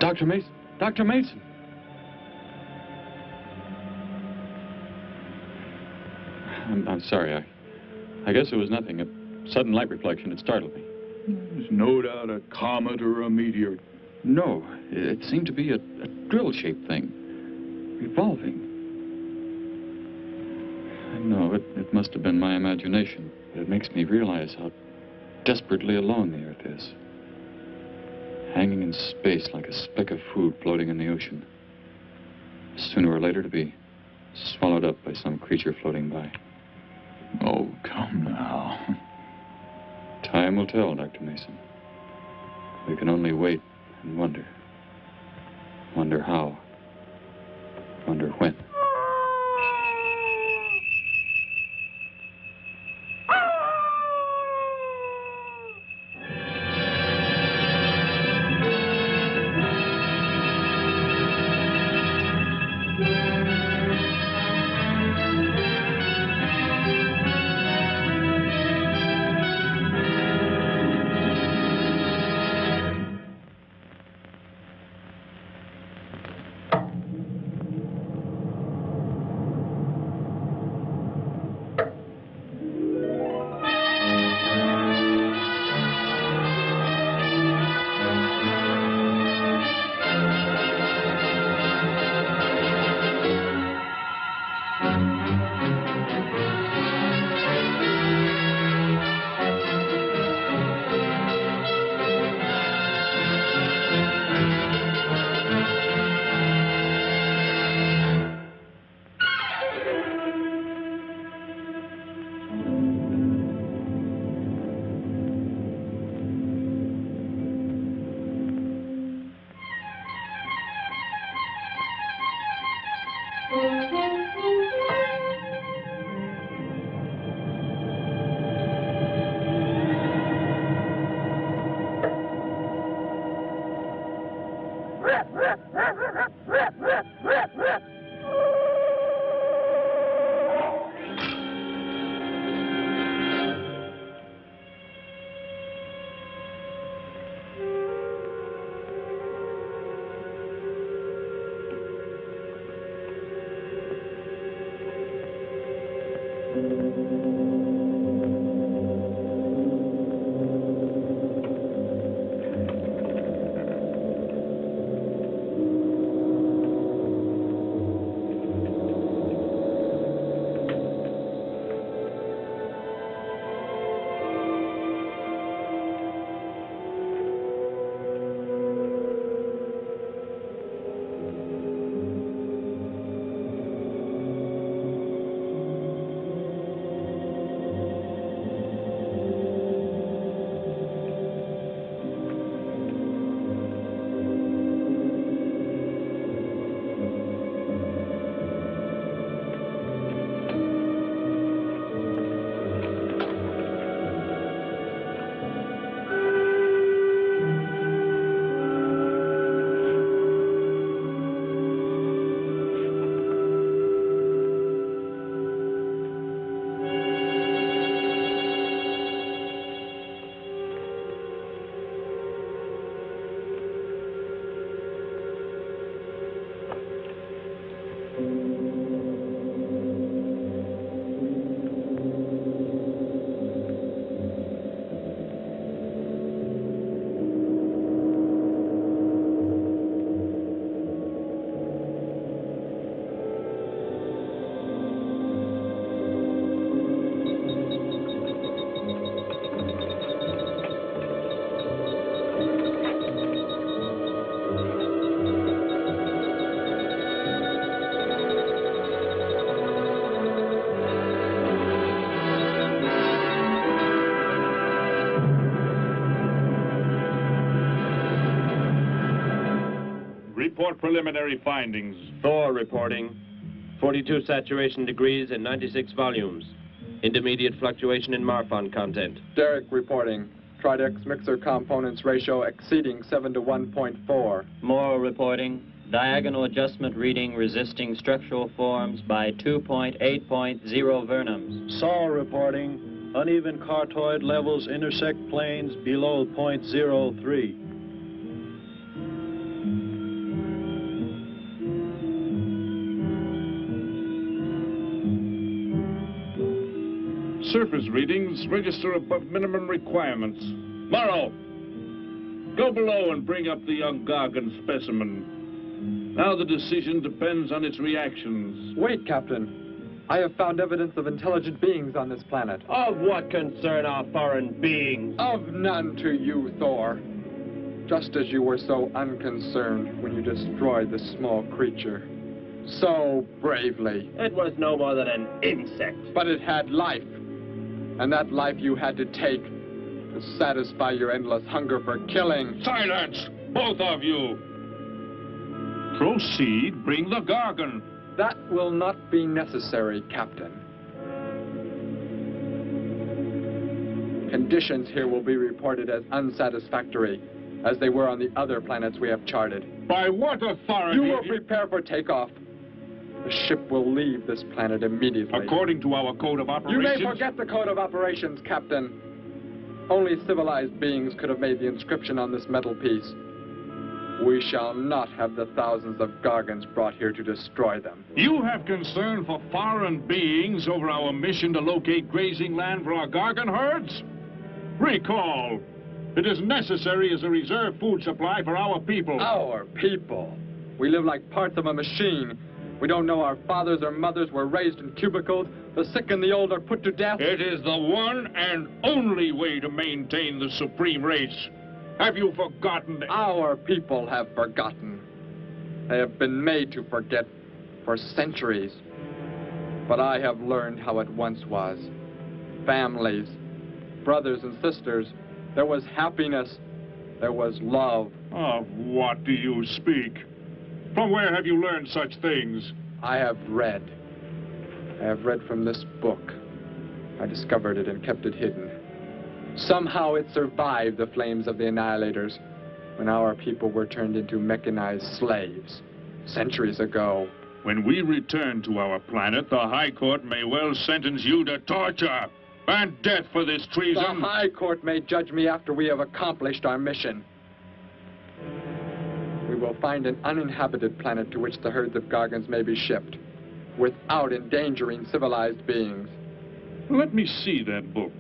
Dr. Mason! Dr. Mason! I'm sorry. I guess it was nothing. A sudden light reflection. It startled me. There's no doubt a comet or a meteor. No, it seemed to be a drill-shaped thing, revolving. No, it must have been my imagination. But it makes me realize how desperately alone the Earth is. Hanging in space like a speck of food floating in the ocean. Sooner or later to be swallowed up by some creature floating by. Oh, come now. Time will tell, Dr. Mason. We can only wait and wonder. Wonder how. Wonder when. Report preliminary findings. Thor reporting. 42 saturation degrees and 96 volumes. Intermediate fluctuation in Marfan content. Derek reporting. Tridex mixer components ratio exceeding 7 to 1.4. Moore reporting. Diagonal adjustment reading resisting structural forms by 2.8.0 vernums. Saul reporting. Uneven cartoid levels intersect planes below .03. surface readings register above minimum requirements. Morrow, go below and bring up the young Gargan specimen. Now the decision depends on its reactions. Wait, Captain. I have found evidence of intelligent beings on this planet. Of what concern are foreign beings? Of none to you, Thor. Just as you were so unconcerned when you destroyed the small creature. So bravely. It was no more than an insect. But it had life. And that life you had to take to satisfy your endless hunger for killing. Silence, both of you. Proceed, bring the Gargan. That will not be necessary, Captain. Conditions here will be reported as unsatisfactory, as they were on the other planets we have charted. By what authority? You will prepare for takeoff. The ship will leave this planet immediately. According to our code of operations? You may forget the code of operations, Captain. Only civilized beings could have made the inscription on this metal piece. We shall not have the thousands of Gargans brought here to destroy them. You have concern for foreign beings over our mission to locate grazing land for our Gargan herds? Recall, it is necessary as a reserve food supply for our people. Our people? We live like parts of a machine. We don't know our fathers or mothers were raised in cubicles. The sick and the old are put to death. It is the one and only way to maintain the supreme race. Have you forgotten? Our people have forgotten. They have been made to forget for centuries. But I have learned how it once was. Families, brothers and sisters. There was happiness. There was love. Of what do you speak? From where have you learned such things? I have read. I have read from this book. I discovered it and kept it hidden. Somehow it survived the flames of the Annihilators when our people were turned into mechanized slaves centuries ago. When we return to our planet, the High Court may well sentence you to torture and death for this treason. The High Court may judge me after we have accomplished our mission. We will find an uninhabited planet to which the herds of Gargans may be shipped, without endangering civilized beings. Let me see that book.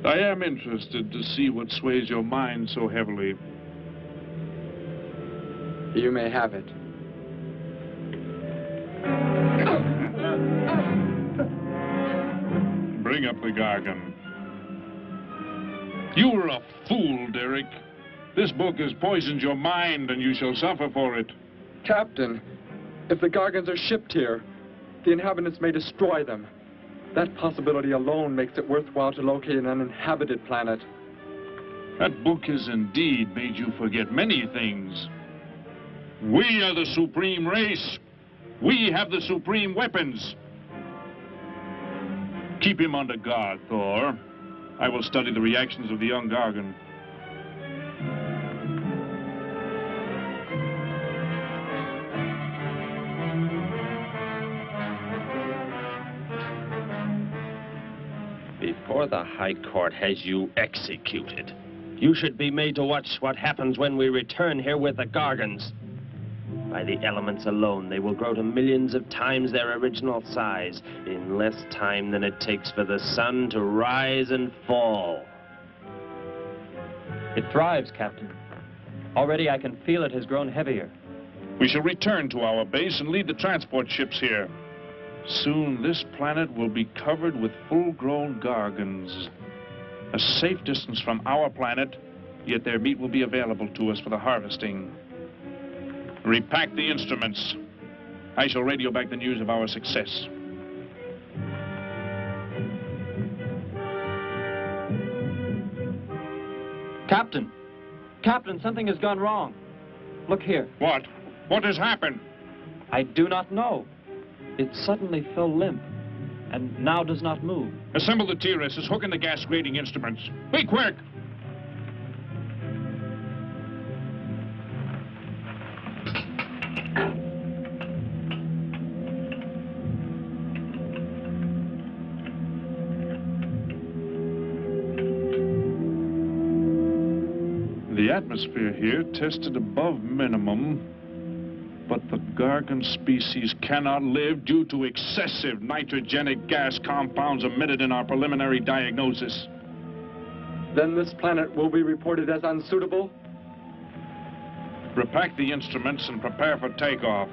I am interested to see what sways your mind so heavily. You may have it. Bring up the Gargan. You were a fool, Derek. This book has poisoned your mind, and you shall suffer for it. Captain, if the Gargans are shipped here, the inhabitants may destroy them. That possibility alone makes it worthwhile to locate an uninhabited planet. That book has indeed made you forget many things. We are the supreme race. We have the supreme weapons. Keep him under guard, Thor. I will study the reactions of the young Gargan. Before the High Court has you executed, you should be made to watch what happens when we return here with the Gargans. By the elements alone, they will grow to millions of times their original size in less time than it takes for the sun to rise and fall. It thrives, Captain. Already I can feel it has grown heavier. We shall return to our base and lead the transport ships here. Soon this planet will be covered with full-grown Gargans. A safe distance from our planet, yet their meat will be available to us for the harvesting. Repack the instruments. I shall radio back the news of our success. Captain! Captain, something has gone wrong. Look here. What? What has happened? I do not know. It suddenly fell limp, and now does not move. Assemble the TRSs, hook in the gas grading instruments. Be quick! The atmosphere here tested above minimum, but the Gargan species cannot live due to excessive nitrogenic gas compounds emitted in our preliminary diagnosis. Then this planet will be reported as unsuitable? Repack the instruments and prepare for takeoff.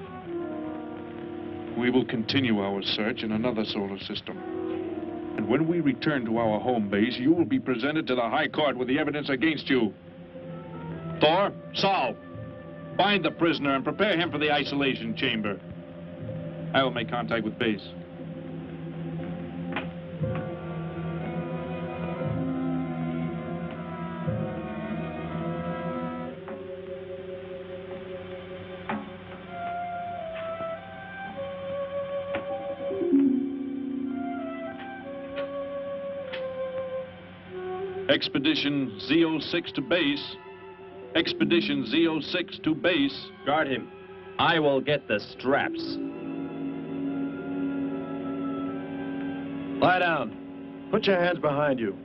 We will continue our search in another solar system. And when we return to our home base, you will be presented to the High Court with the evidence against you. Thor, Saul, bind the prisoner and prepare him for the isolation chamber. I will make contact with base. Expedition Z06 to base. Expedition Z06 to base. Guard him. I will get the straps. Lie down. Put your hands behind you.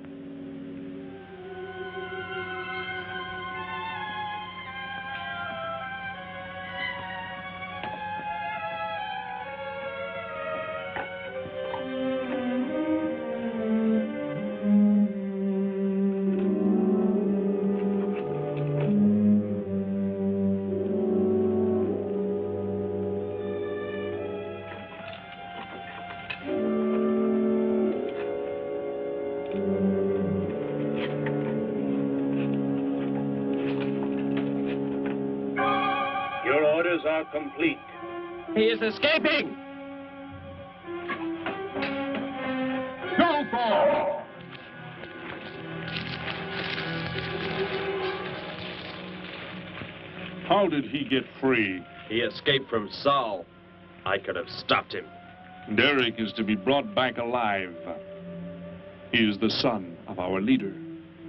Complete. He is escaping! Go, Thor! How did he get free? He escaped from Saul. I could have stopped him. Derek is to be brought back alive. He is the son of our leader.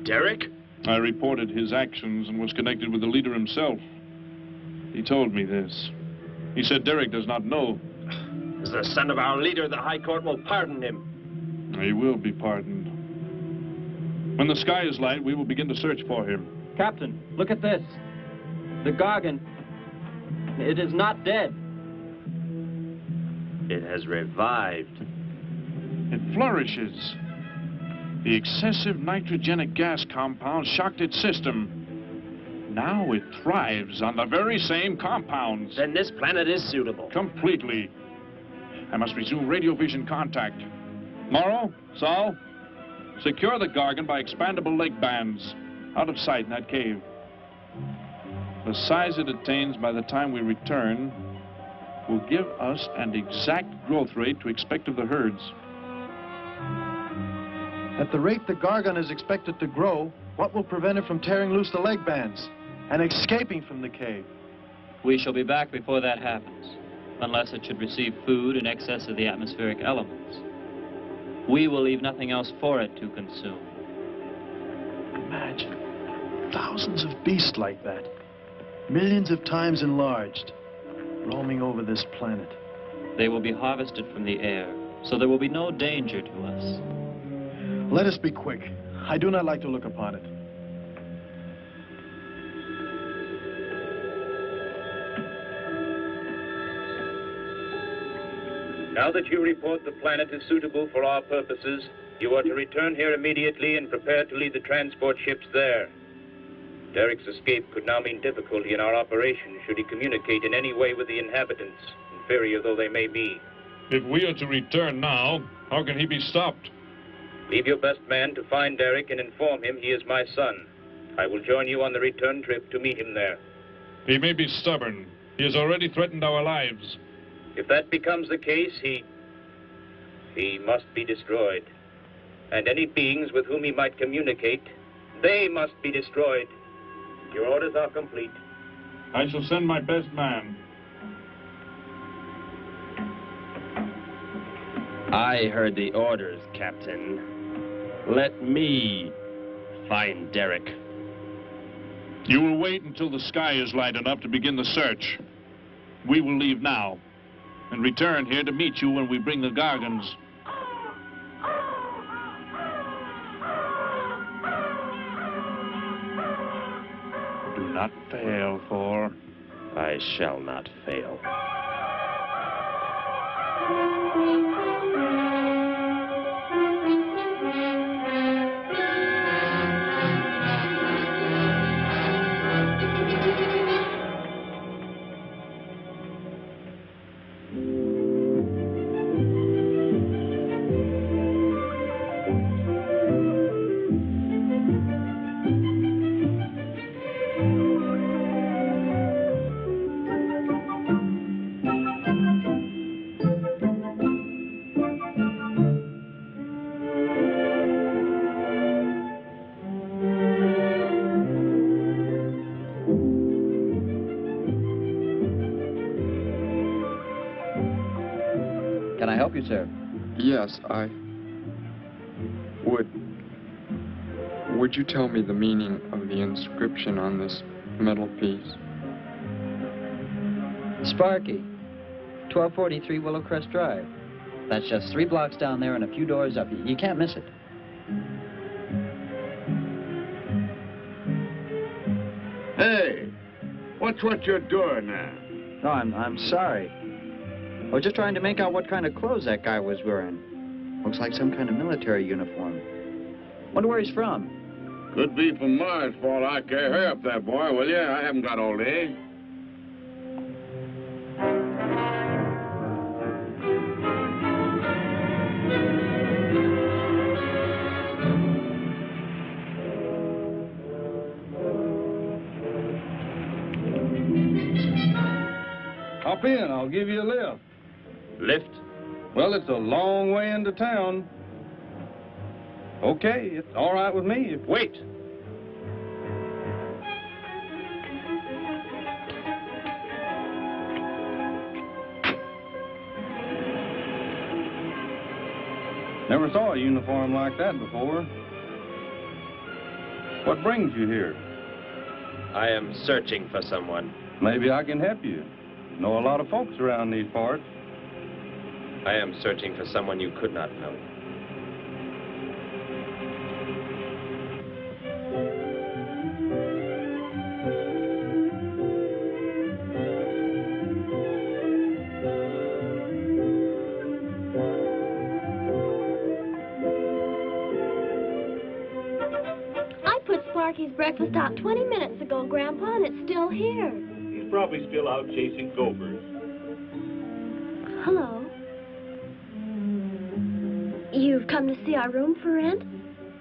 Derek? I reported his actions and was connected with the leader himself. He told me this. He said Derek does not know. As the son of our leader, the High Court will pardon him. He will be pardoned. When the sky is light, we will begin to search for him. Captain, look at this. The Gargan. It is not dead. It has revived. It flourishes. The excessive nitrogenic gas compound shocked its system. Now it thrives on the very same compounds. Then this planet is suitable. Completely. I must resume radio vision contact. Morrow, Saul, secure the Gargan by expandable leg bands. Out of sight in that cave. The size it attains by the time we return will give us an exact growth rate to expect of the herds. At the rate the Gargan is expected to grow, what will prevent it from tearing loose the leg bands and escaping from the cave? We shall be back before that happens, unless it should receive food in excess of the atmospheric elements. We will leave nothing else for it to consume. Imagine thousands of beasts like that, millions of times enlarged, roaming over this planet. They will be harvested from the air, so there will be no danger to us. Let us be quick. I do not like to look upon it. Now that you report the planet is suitable for our purposes, you are to return here immediately and prepare to lead the transport ships there. Derek's escape could now mean difficulty in our operation should he communicate in any way with the inhabitants, inferior though they may be. If we are to return now, how can he be stopped? Leave your best man to find Derek and inform him he is my son. I will join you on the return trip to meet him there. He may be stubborn. He has already threatened our lives. If that becomes the case, he must be destroyed. And any beings with whom he might communicate, they must be destroyed. Your orders are complete. I shall send my best man. I heard the orders, Captain. Let me find Derek. You will wait until the sky is light enough to begin the search. We will leave now and return here to meet you when we bring the Gargans. Do not fail, Thor. I shall not fail. Can I help you, sir? Yes, I would. Would you tell me the meaning of the inscription on this metal piece? Sparky, 1243 Willowcrest Drive. That's just 3 blocks down there and a few doors up. You can't miss it. Hey, what's what you're doing there? No, I'm sorry. I was just trying to make out what kind of clothes that guy was wearing. Looks like some kind of military uniform. Wonder where he's from. Could be from Mars, for all I care. Hurry up there, boy, will you? I haven't got all day. Hop in, I'll give you a lift. Lift? Well, it's a long way into town. Okay, it's all right with me. Wait. Never saw a uniform like that before. What brings you here? I am searching for someone. Maybe I can help you. Know a lot of folks around these parts. I am searching for someone you could not know. I put Sparky's breakfast out 20 minutes ago, Grandpa, and it's still here. He's probably still out chasing gophers. Hello. You've come to see our room for rent?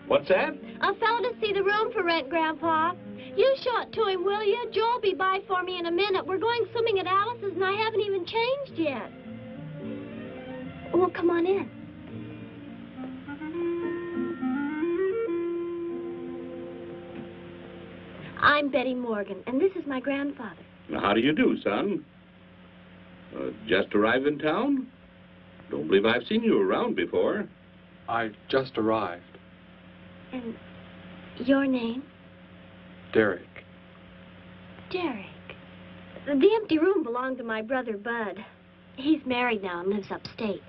What's that? A fellow to see the room for rent, Grandpa. You show it to him, will you? Joe'll be by for me in a minute. We're going swimming at Alice's, and I haven't even changed yet. Well, come on in. I'm Betty Morgan, and this is my grandfather. Now, how do you do, son? Just arrived in town? Don't believe I've seen you around before. I just arrived. And your name? Derek. Derek. The empty room belonged to my brother, Bud. He's married now and lives upstate.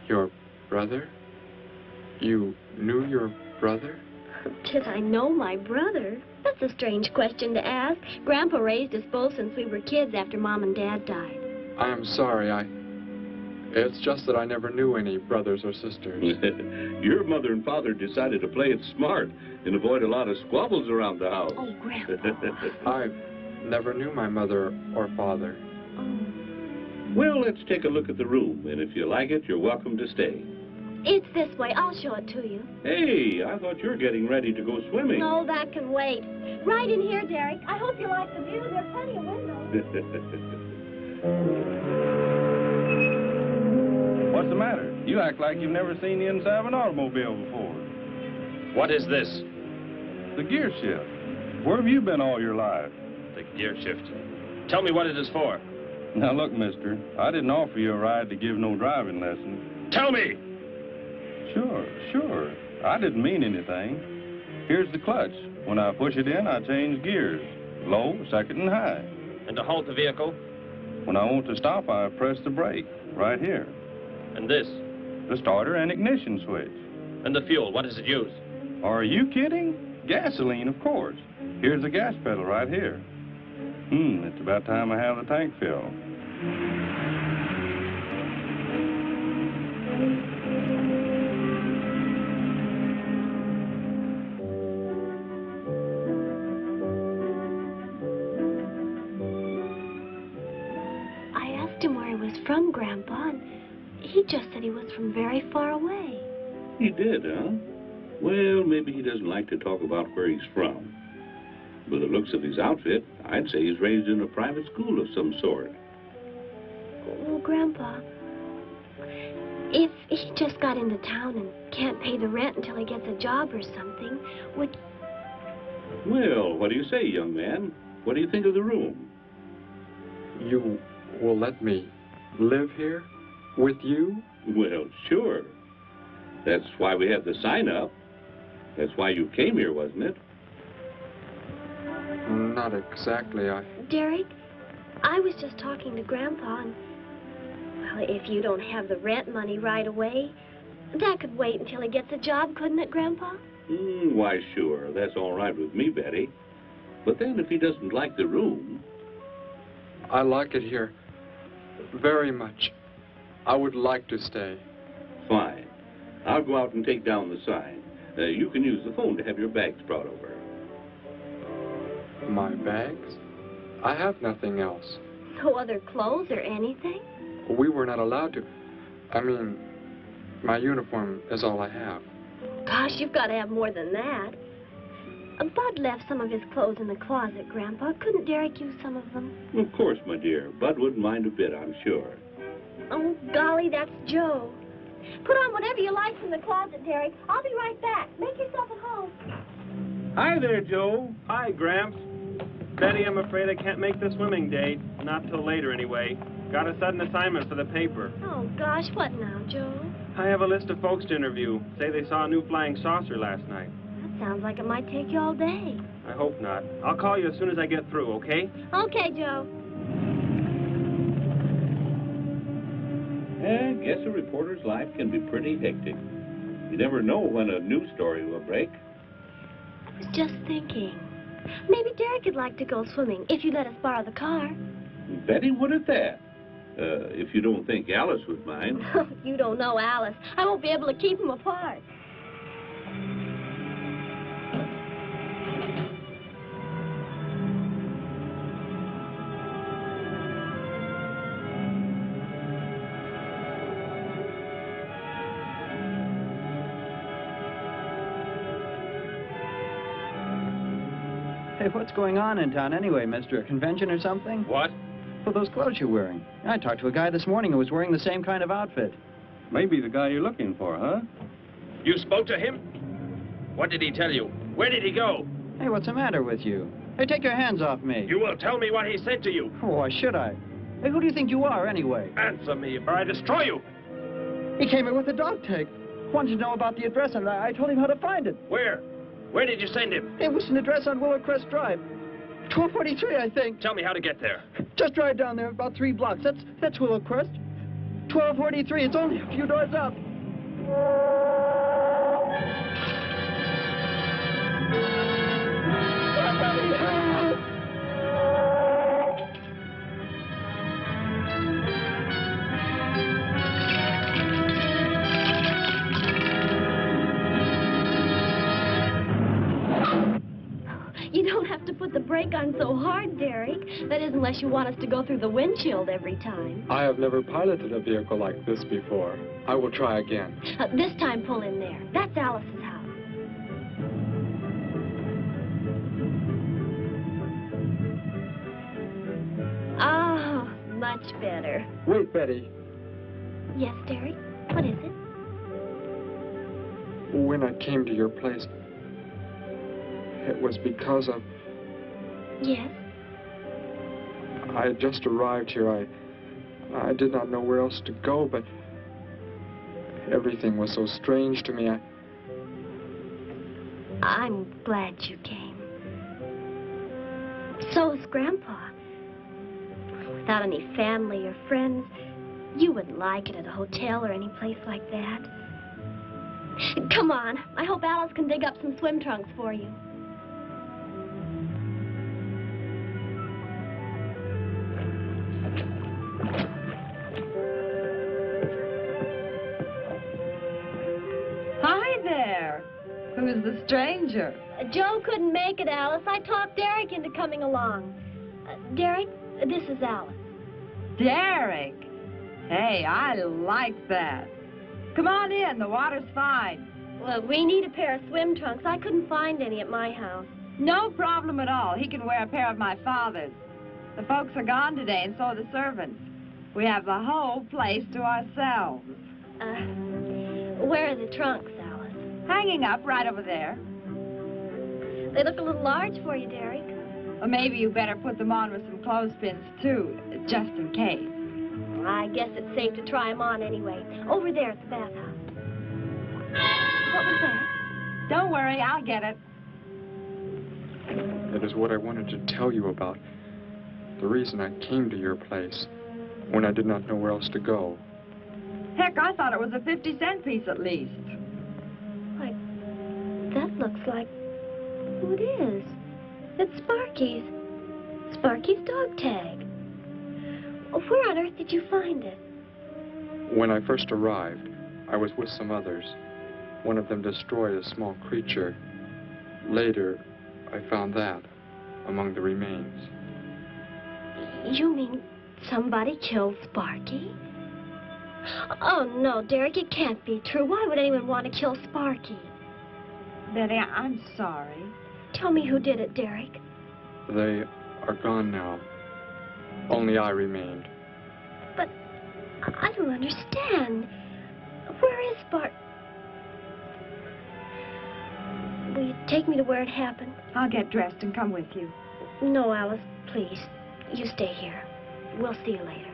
Your brother? You knew your brother? Did I know my brother? That's a strange question to ask. Grandpa raised us both since we were kids after Mom and Dad died. I am sorry, It's just that I never knew any brothers or sisters. Your mother and father decided to play it smart and avoid a lot of squabbles around the house. Oh, Grandpa. I never knew my mother or father. Oh. Well, let's take a look at the room, and if you like it, you're welcome to stay. It's this way. I'll show it to you. Hey, I thought you were getting ready to go swimming. No, that can wait. Right in here, Derek. I hope you like the view. There are plenty of windows. What's the matter? You act like you've never seen the inside of an automobile before. What is this? The gear shift. Where have you been all your life? The gear shift. Tell me what it is for. Now, look, mister, I didn't offer you a ride to give no driving lesson. Tell me! Sure. I didn't mean anything. Here's the clutch. When I push it in, I change gears. Low, second, and high. And to halt the vehicle? When I want to stop, I press the brake, right here. And this? The starter and ignition switch. And the fuel, what does it use? Are you kidding? Gasoline, of course. Here's the gas pedal right here. It's about time I have the tank filled. I asked him where he was from, Grandpa, and he just said he was from very far away. He did, huh? Well, maybe he doesn't like to talk about where he's from. By the looks of his outfit, I'd say he's raised in a private school of some sort. Well, Grandpa, if he just got into town and can't pay the rent until he gets a job or something, would... Well, what do you say, young man? What do you think of the room? You will let me live here with you? Well, sure. That's why we have the sign up. That's why you came here, wasn't it? Not exactly. Derek, I was just talking to Grandpa, and... Well, if you don't have the rent money right away, that could wait until he gets a job, couldn't it, Grandpa? Why, sure. That's all right with me, Betty. But then if he doesn't like the room... I like it here very much. I would like to stay. Fine. I'll go out and take down the sign. You can use the phone to have your bags brought over. My bags? I have nothing else. No other clothes or anything? We were not allowed to. I mean, my uniform is all I have. Gosh, you've got to have more than that. Bud left some of his clothes in the closet, Grandpa. Couldn't Derek use some of them? Of course, my dear. Bud wouldn't mind a bit, I'm sure. Oh, golly, that's Joe. Put on whatever you like from the closet, Derek. I'll be right back. Make yourself at home. Hi there, Joe. Hi, Gramps. Betty, I'm afraid I can't make the swimming date. Not till later, anyway. Got a sudden assignment for the paper. Oh, gosh, what now, Joe? I have a list of folks to interview. Say they saw a new flying saucer last night. That sounds like it might take you all day. I hope not. I'll call you as soon as I get through, okay? Okay, Joe. I guess a reporter's life can be pretty hectic. You never know when a news story will break. I was just thinking. Maybe Derek would like to go swimming if you let us borrow the car. Betty would at that. If you don't think Alice would mind. You don't know Alice. I won't be able to keep them apart. Hey, what's going on in town anyway, mister? A convention or something? What? Well, those clothes you're wearing. I talked to a guy this morning who was wearing the same kind of outfit. Maybe the guy you're looking for, huh? You spoke to him? What did he tell you? Where did he go? Hey, what's the matter with you? Hey, take your hands off me. You will tell me what he said to you. Oh, why should I? Hey, who do you think you are, anyway? Answer me, or I destroy you. He came in with a dog tag. Wanted to know about the address, and I told him how to find it. Where? Where did you send him? It was an address on Willow Crest Drive. 1243, I think. Tell me how to get there. Just drive down there about 3 blocks. That's Willow Crest. 1243. It's only a few doors up. Somebody help! You don't have to put the brake on so hard, Derek. That is, unless you want us to go through the windshield every time. I have never piloted a vehicle like this before. I will try again. This time, pull in there. That's Alice's house. Oh, much better. Wait, Betty. Yes, Derek? What is it? When I came to your place, it was because of... Yes? I had just arrived here. I did not know where else to go, but everything was so strange to me. I'm glad you came. So is Grandpa. Without any family or friends, you wouldn't like it at a hotel or any place like that. Come on. I hope Alice can dig up some swim trunks for you. was the stranger? Joe couldn't make it, Alice. I talked Derek into coming along. Derek, this is Alice. Derek? Hey, I like that. Come on in, the water's fine. Well, we need a pair of swim trunks. I couldn't find any at my house. No problem at all. He can wear a pair of my father's. The folks are gone today, and so are the servants. We have the whole place to ourselves. Where are the trunks, Alice? Hanging up right over there. They look a little large for you, Derek. Well, maybe you better put them on with some clothespins, too, just in case. Well, I guess it's safe to try them on anyway. Over there at the bathhouse. What was that? Don't worry, I'll get it. It is what I wanted to tell you about. The reason I came to your place when I did not know where else to go. Heck, I thought it was a 50-cent piece at least. Why, that looks like... who it is? It's Sparky's. Sparky's dog tag. Where on earth did you find it? When I first arrived, I was with some others. One of them destroyed a small creature. Later, I found that among the remains. You mean somebody killed Sparky? Oh, no, Derek, it can't be true. Why would anyone want to kill Sparky? Betty, I'm sorry. Tell me who did it, Derek. They are gone now. Only I remained. But I don't understand. Where is Sparky? Will you take me to where it happened? I'll get dressed and come with you. No, Alice, please. You stay here. We'll see you later.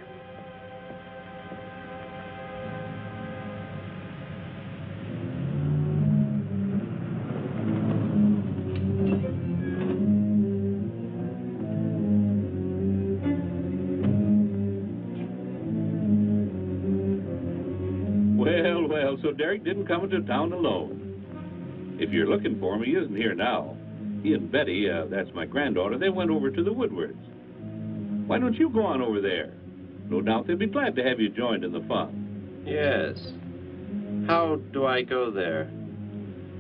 Well, so Derek didn't come into town alone. If you're looking for him, he isn't here now. He and Betty, that's my granddaughter, they went over to the Woodwards. Why don't you go on over there? No doubt they'd be glad to have you joined in the fun. Yes. How do I go there?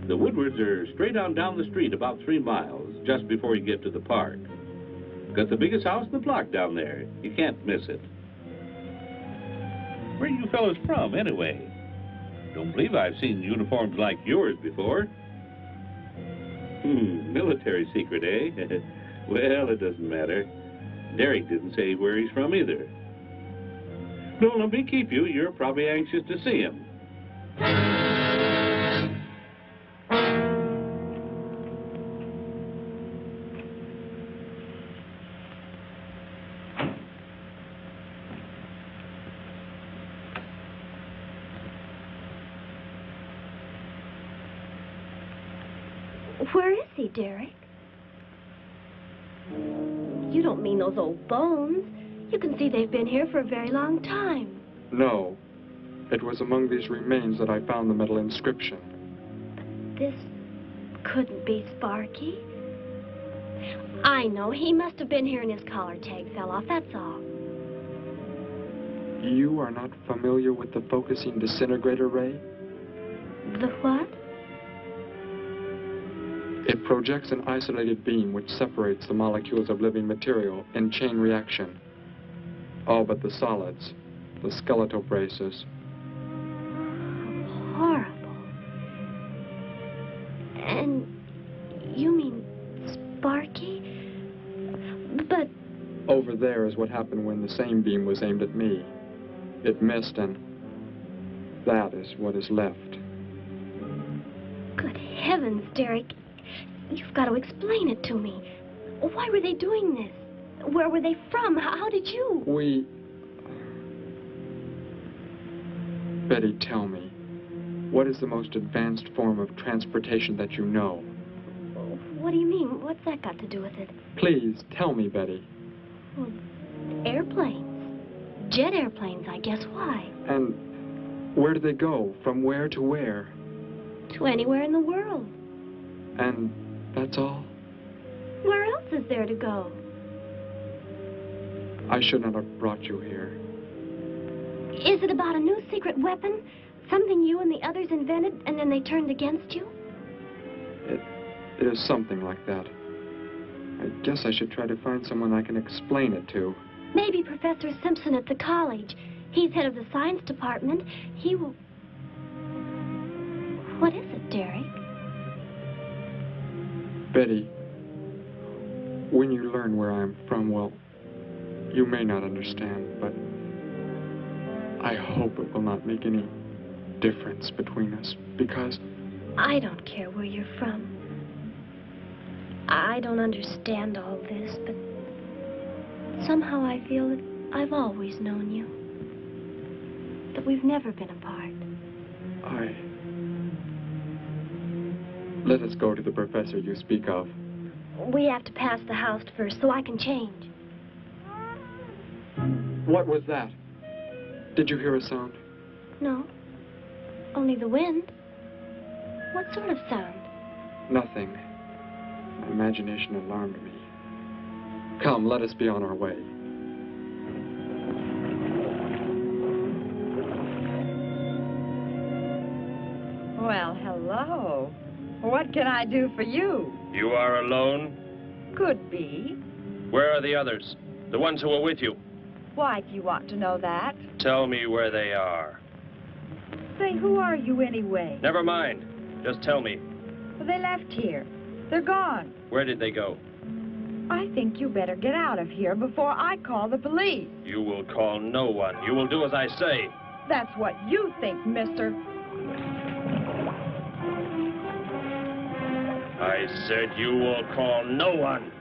The Woodwards are straight on down the street, about 3 miles, just before you get to the park. Got the biggest house in the block down there. You can't miss it. Where are you fellas from, anyway? Don't believe I've seen uniforms like yours before. Military secret, eh? Well, it doesn't matter. Derek didn't say where he's from either. Don't let me keep you. You're probably anxious to see him. Where is he, Derek? You don't mean those old bones. You can see they've been here for a very long time. No. It was among these remains that I found the metal inscription. But this couldn't be Sparky. I know. He must have been here and his collar tag fell off, that's all. You are not familiar with the focusing disintegrator ray? The what? It projects an isolated beam which separates the molecules of living material in chain reaction. All but the solids, the skeletal braces. Horrible. And you mean Sparky? But... Over there is what happened when the same beam was aimed at me. It missed, and that is what is left. Good heavens, Derek. You've got to explain it to me. Why were they doing this? Where were they from? How did you... Betty, tell me, what is the most advanced form of transportation that you know? What do you mean? What's that got to do with it? Please, tell me, Betty. Well, airplanes. Jet airplanes, I guess. Why? And where do they go? From where to where? To anywhere in the world. And that's all? Where else is there to go? I should not have brought you here. Is it about a new secret weapon? Something you and the others invented and then they turned against you? It is something like that. I guess I should try to find someone I can explain it to. Maybe Professor Simpson at the college. He's head of the science department. He will... What is it, Derek? Betty, when you learn where I'm from, well, you may not understand, but I hope it will not make any difference between us, because... I don't care where you're from. I don't understand all this, but somehow I feel that I've always known you. That we've never been apart. Let us go to the professor you speak of. We have to pass the house first so I can change. What was that? Did you hear a sound? No. Only the wind. What sort of sound? Nothing. My imagination alarmed me. Come, let us be on our way. Well, hello. What can I do for you? You are alone? Could be. Where are the others? The ones who were with you? Why do you want to know that? Tell me where they are. Say, who are you anyway? Never mind. Just tell me. Well, they left here. They're gone. Where did they go? I think you better get out of here before I call the police. You will call no one. You will do as I say. That's what you think, mister. I said you will call no one.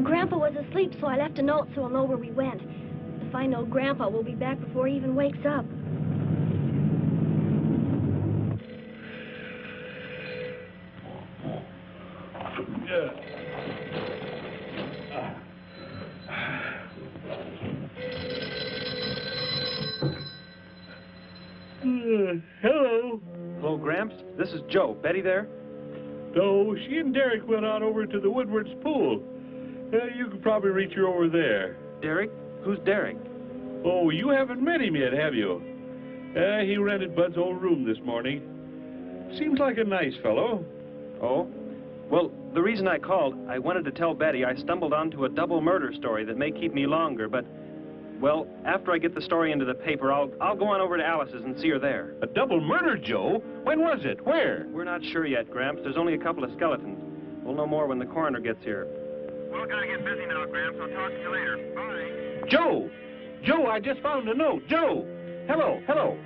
Grandpa was asleep, so I left a note so he'll know where we went. If I know Grandpa, we'll be back before he even wakes up. Hello. Hello, Gramps. This is Joe. Betty there? No, she and Derek went out over to the Woodward's pool. You could probably reach her over there. Derek? Who's Derek? Oh, you haven't met him yet, have you? He rented Bud's old room this morning. Seems like a nice fellow. Oh? Well, the reason I called, I wanted to tell Betty I stumbled onto a double murder story that may keep me longer, but, well, after I get the story into the paper, I'll go on over to Alice's and see her there. A double murder, Joe? When was it? Where? We're not sure yet, Gramps. There's only a couple of skeletons. We'll know more when the coroner gets here. Well, gotta get busy now, Gramps. I'll talk to you later. Bye. Joe! Joe, I just found a note. Joe! Hello, hello.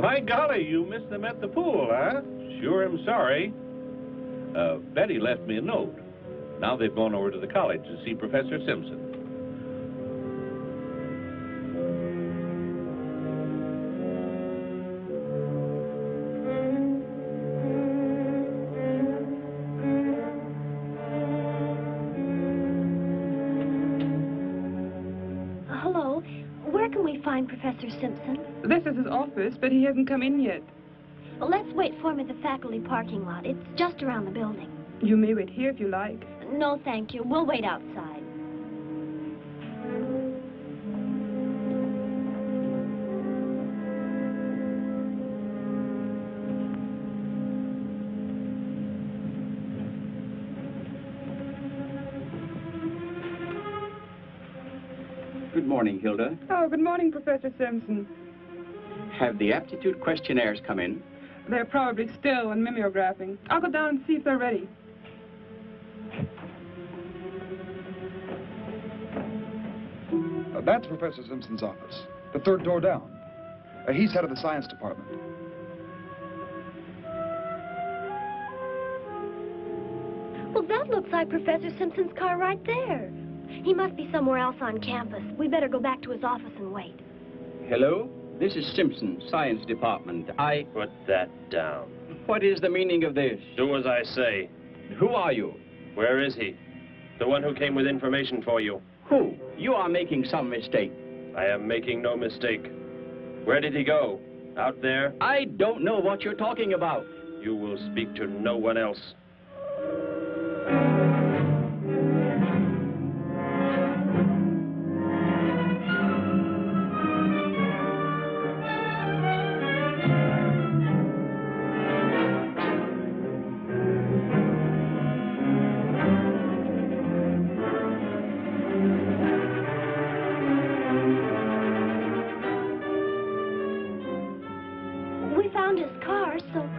By golly, you missed them at the pool, huh? Sure am sorry. Betty left me a note. Now they've gone over to the college to see Professor Simpson. Hello. Where can we find Professor Simpson? This is his office, but he hasn't come in yet. Well, let's wait for him at the faculty parking lot. It's just around the building. You may wait here if you like. No, thank you. We'll wait outside. Good morning, Hilda. Oh, good morning, Professor Simpson. Have the aptitude questionnaires come in? They're probably still in mimeographing. I'll go down and see if they're ready. That's Professor Simpson's office, the third door down. He's head of the science department. Well, that looks like Professor Simpson's car right there. He must be somewhere else on campus. We better go back to his office and wait. Hello? This is Simpson, science department. Put that down. What is the meaning of this? Do as I say. Who are you? Where is he? The one who came with information for you. Who? You are making some mistake. I am making no mistake. Where did he go? Out there? I don't know what you're talking about. You will speak to no one else.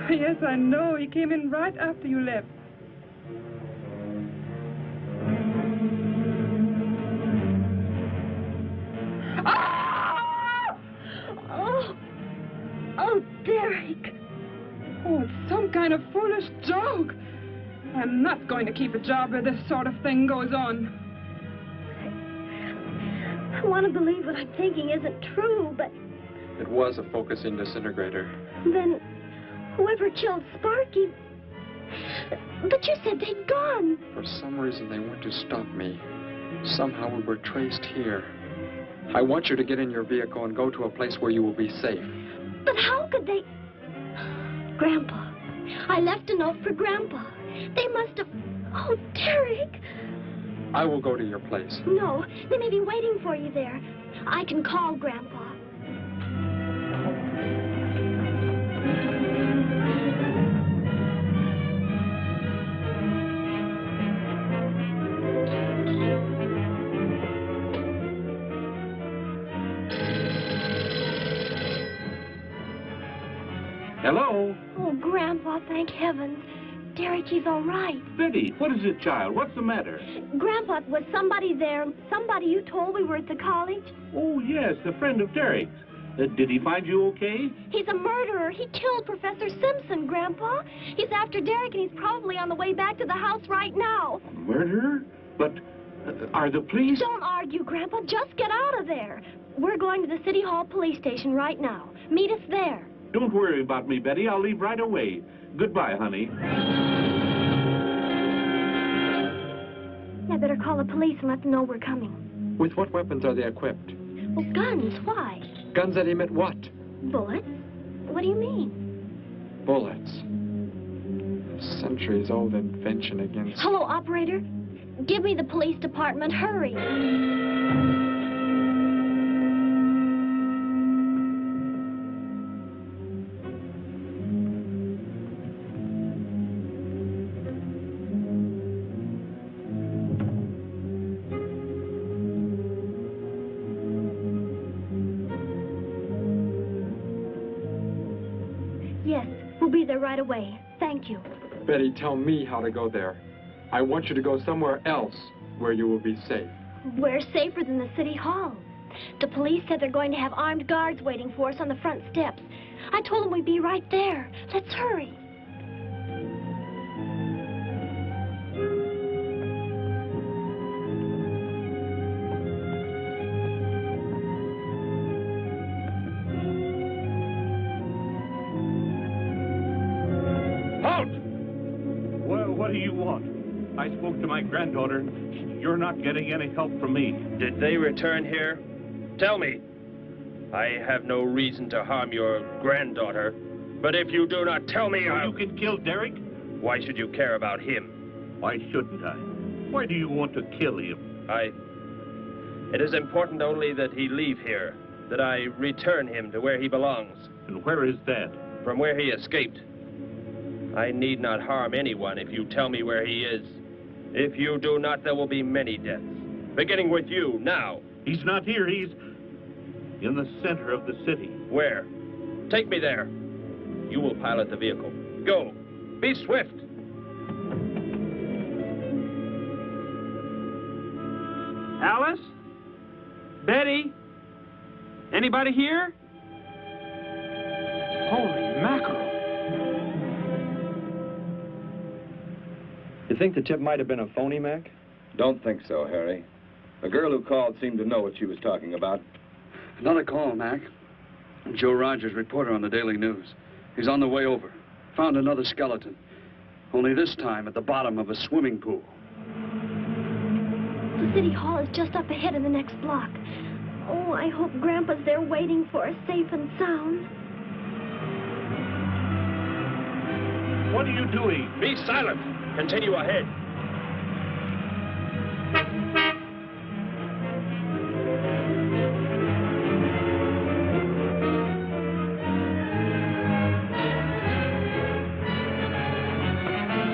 Yes, I know. He came in right after you left. Ah! Oh, Derek. Oh, it's some kind of foolish joke. I'm not going to keep a job where this sort of thing goes on. I want to believe what I'm thinking isn't true, but... It was a focusing disintegrator. Then... whoever killed Sparky... But you said they'd gone. For some reason, they went to stop me. Somehow we were traced here. I want you to get in your vehicle and go to a place where you will be safe. But how could they... Grandpa. I left a note for Grandpa. They must have... Oh, Derek. I will go to your place. No, they may be waiting for you there. I can call Grandpa. Hello? Oh, Grandpa, thank heavens. Derek, he's all right. Betty, what is it, child? What's the matter? Grandpa, was somebody there? Somebody you told we were at the college? Oh, yes, a friend of Derek's. Did he find you okay? He's a murderer. He killed Professor Simpson, Grandpa. He's after Derek, and he's probably on the way back to the house right now. A murderer? But are the police... Don't argue, Grandpa. Just get out of there. We're going to the City Hall police station right now. Meet us there. Don't worry about me, Betty. I'll leave right away. Goodbye, honey. I better call the police and let them know we're coming. With what weapons are they equipped? Well, guns. Why? Guns that emit what? Bullets? What do you mean? Bullets. A centuries-old invention against... Hello, operator. Give me the police department. Hurry. Yes, we'll be there right away. Thank you. Betty, tell me how to go there. I want you to go somewhere else where you will be safe. We're safer than the City Hall. The police said they're going to have armed guards waiting for us on the front steps. I told them we'd be right there. Let's hurry. What do you want? I spoke to my granddaughter. You're not getting any help from me. Did they return here? Tell me. I have no reason to harm your granddaughter, but if you do not tell me, You can kill Derek? Why should you care about him? Why shouldn't I? Why do you want to kill him? It is important only that he leave here, that I return him to where he belongs. And where is that? From where he escaped. I need not harm anyone if you tell me where he is. If you do not, there will be many deaths. Beginning with you, now. He's not here. He's in the center of the city. Where? Take me there. You will pilot the vehicle. Go. Be swift. Alice? Betty? Anybody here? Holy mackerel. You think the tip might have been a phony, Mac? Don't think so, Harry. The girl who called seemed to know what she was talking about. Another call, Mac. Joe Rogers, reporter on the Daily News. He's on the way over. Found another skeleton. Only this time at the bottom of a swimming pool. The city hall is just up ahead in the next block. Oh, I hope Grandpa's there waiting for us safe and sound. What are you doing? Be silent. Continue ahead.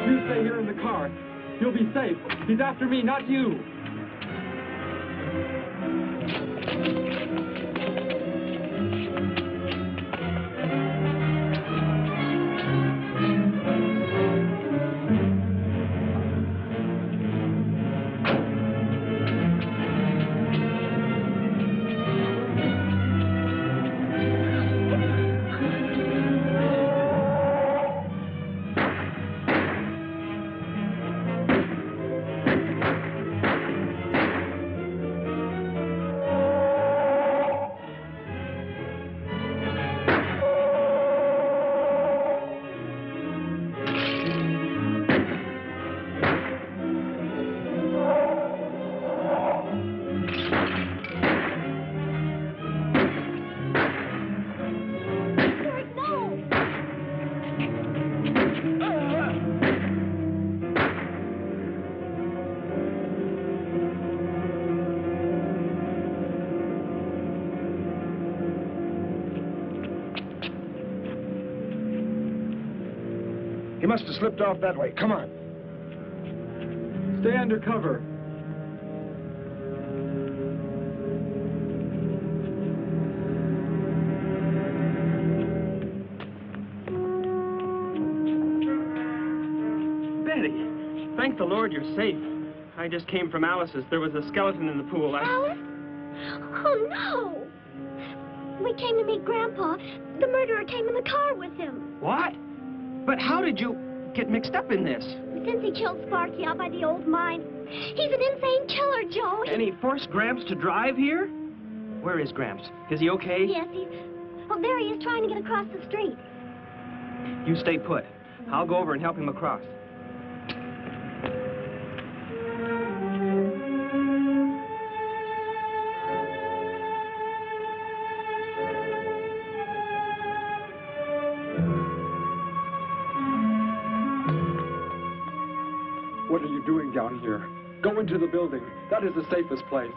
You stay here in the car. You'll be safe. He's after me, not you. He must have slipped off that way. Come on. Stay under cover. Betty, thank the Lord you're safe. I just came from Alice's. There was a skeleton in the pool. Alice? Oh, no! We came to meet Grandpa. The murderer came in the car with him. What? But how did you get mixed up in this? Since he killed Sparky out by the old mine. He's an insane killer, Joe. And he forced Gramps to drive here? Where is Gramps? Is he okay? Yes, he's... Well, there he is trying to get across the street. You stay put. I'll go over and help him across. What are you doing down here? Go into the building. That is the safest place.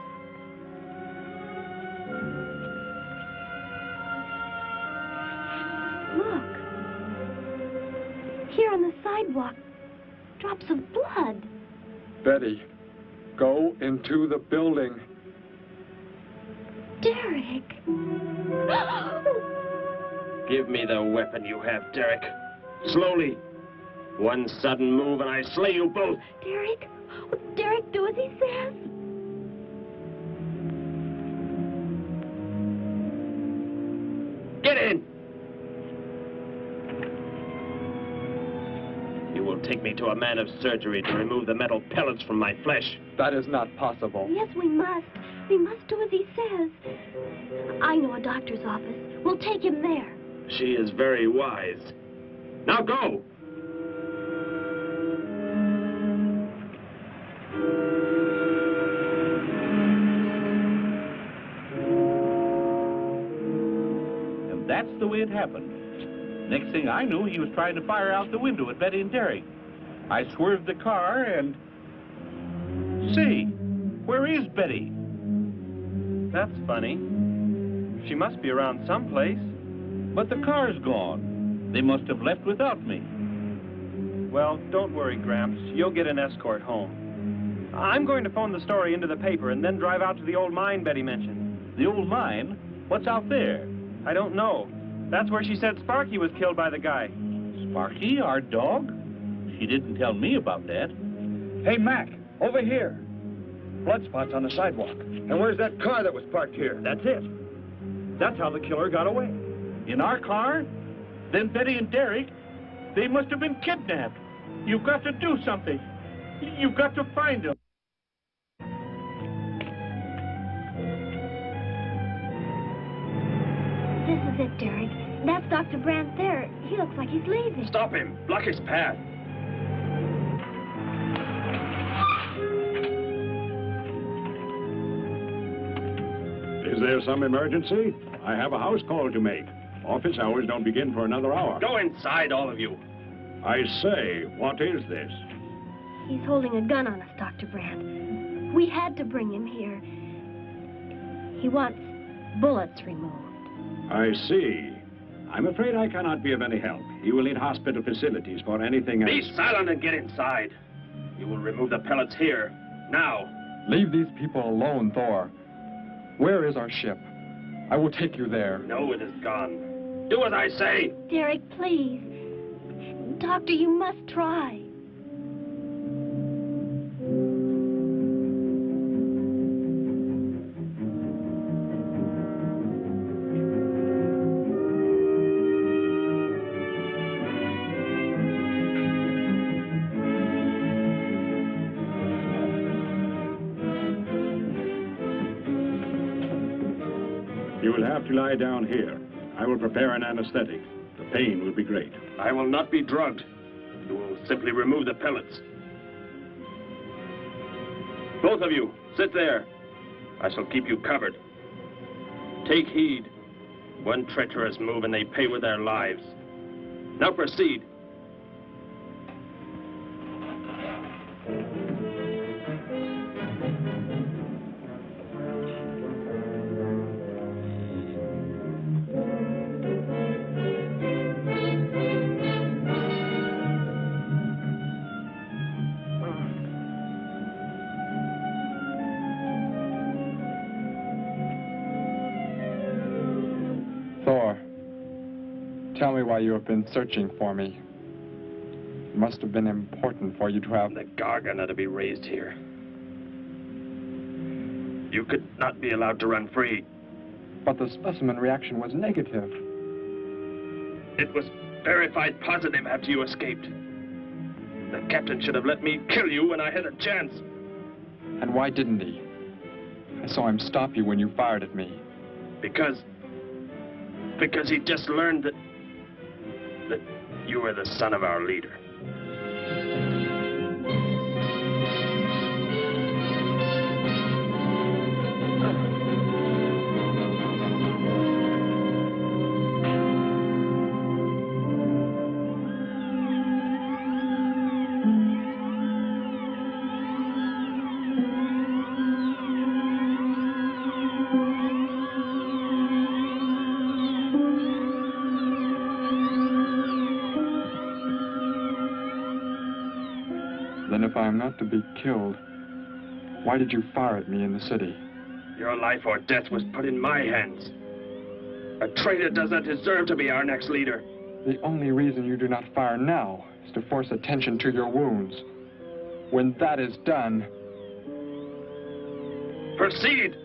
Look. Here on the sidewalk. Drops of blood. Betty, go into the building. Derek. Give me the weapon you have, Derek. Slowly. One sudden move and I slay you both. Derek? Will Derek do as he says? Get in! You will take me to a man of surgery to remove the metal pellets from my flesh. That is not possible. Yes, we must. We must do as he says. I know a doctor's office. We'll take him there. She is very wise. Now go! And that's the way it happened. Next thing I knew, he was trying to fire out the window at Betty and Derek. I swerved the car and... Say, where is Betty? That's funny. She must be around someplace. But the car's gone. They must have left without me. Well, don't worry, Gramps. You'll get an escort home. I'm going to phone the story into the paper and then drive out to the old mine Betty mentioned. The old mine? What's out there? I don't know. That's where she said Sparky was killed by the guy. Sparky, our dog? She didn't tell me about that. Hey, Mac, over here. blood spots on the sidewalk. And where's that car that was parked here? That's it. That's how the killer got away. In our car? Then Betty and Derek, they must have been kidnapped. You've got to do something. You've got to find them. This is it, Derek. That's Dr. Brandt there. He looks like he's leaving. Stop him. Block his path. Is there some emergency? I have a house call to make. Office hours don't begin for another hour. Go inside, all of you. I say, what is this? He's holding a gun on us, Dr. Brandt. We had to bring him here. He wants bullets removed. I see. I'm afraid I cannot be of any help. You will need hospital facilities for anything else. Be silent and get inside. You will remove the pellets here, now. Leave these people alone, Thor. Where is our ship? I will take you there. No, it is gone. Do as I say. Derek, please. Doctor, you must try. You will have to lie down here. I will prepare an anesthetic. The pain will be great. I will not be drugged. You will simply remove the pellets. Both of you, sit there. I shall keep you covered. Take heed. One treacherous move and they pay with their lives. Now proceed. Thor, tell me why you have been searching for me. It must have been important for you to have... The Gargan are to be raised here. You could not be allowed to run free. But the specimen reaction was negative. It was verified positive after you escaped. The captain should have let me kill you when I had a chance. And why didn't he? I saw him stop you when you fired at me. Because he just learned that you were the son of our leader. Then if I am not to be killed, why did you fire at me in the city? Your life or death was put in my hands. A traitor does not deserve to be our next leader. The only reason you do not fire now is to force attention to your wounds. When that is done... Proceed!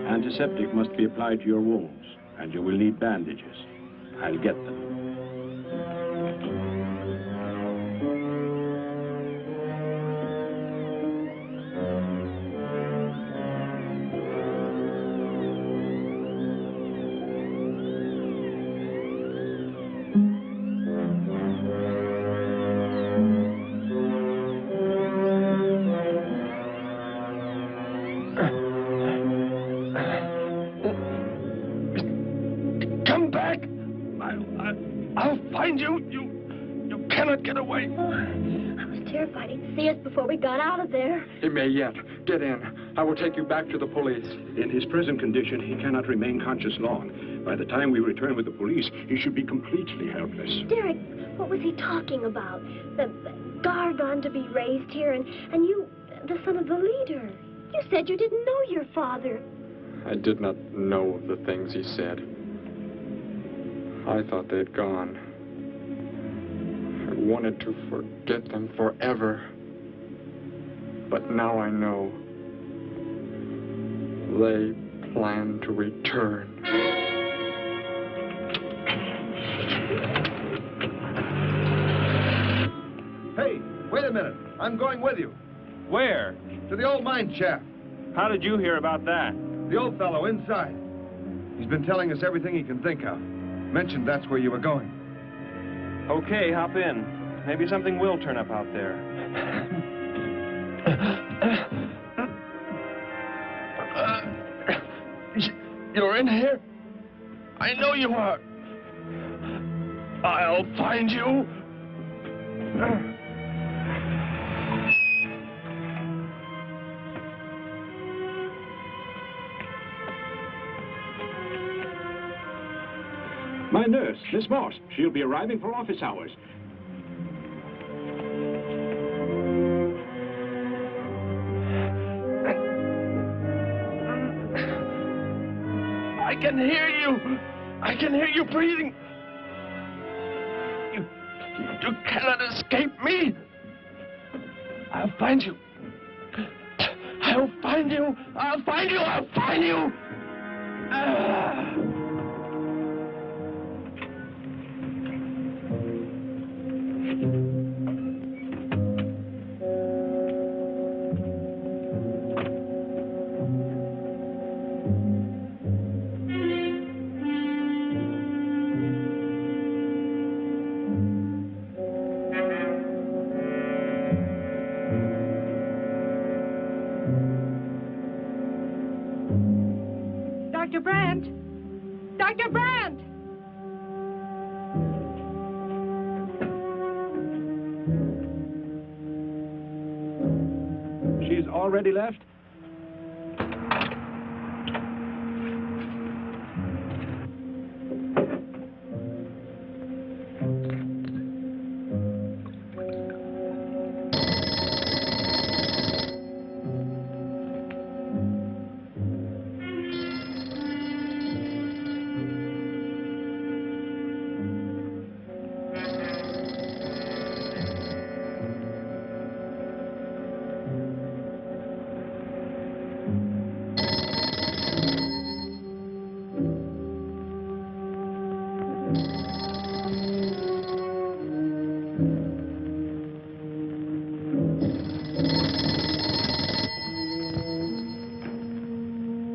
Antiseptic must be applied to your wounds, and you will need bandages. I'll get them. We got out of there. He may yet. Get in. I will take you back to the police. In his present condition, he cannot remain conscious long. By the time we return with the police, he should be completely helpless. Derek, what was he talking about? The Gargon to be raised here, and you, the son of the leader. You said you didn't know your father. I did not know the things he said. I thought they'd gone. I wanted to forget them forever. But now I know. They plan to return. Hey, wait a minute. I'm going with you. Where? To the old mine shaft. How did you hear about that? The old fellow inside. He's been telling us everything he can think of. Mentioned that's where you were going. Okay, hop in. Maybe something will turn up out there. You're in here? I know you are. I'll find you. My nurse, Miss Moss. She'll be arriving for office hours. I can hear you. I can hear you breathing. You cannot escape me. I'll find you. I'll find you. I'll find you. I'll find you. Dr. Brandt! Dr. Brandt! She's already left?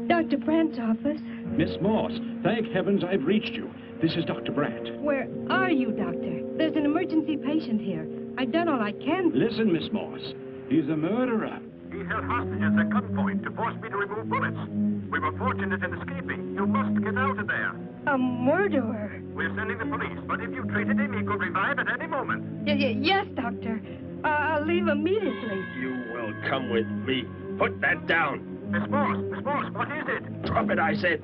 Dr. Brandt's office. Miss Moss, thank heavens I've reached you. This is Dr. Brandt. Where are you, Doctor? There's an emergency patient here. I've done all I can. Listen, Miss Moss. He's a murderer. He held hostages at gunpoint to force me to remove bullets. We were fortunate in escaping. You must get out of there. A murderer? We're sending the police, but if you treated him, he could revive at any moment. Yes, Doctor. I'll leave immediately. You will come with me. Put that down. Miss Moss, what is it? Drop it, I said.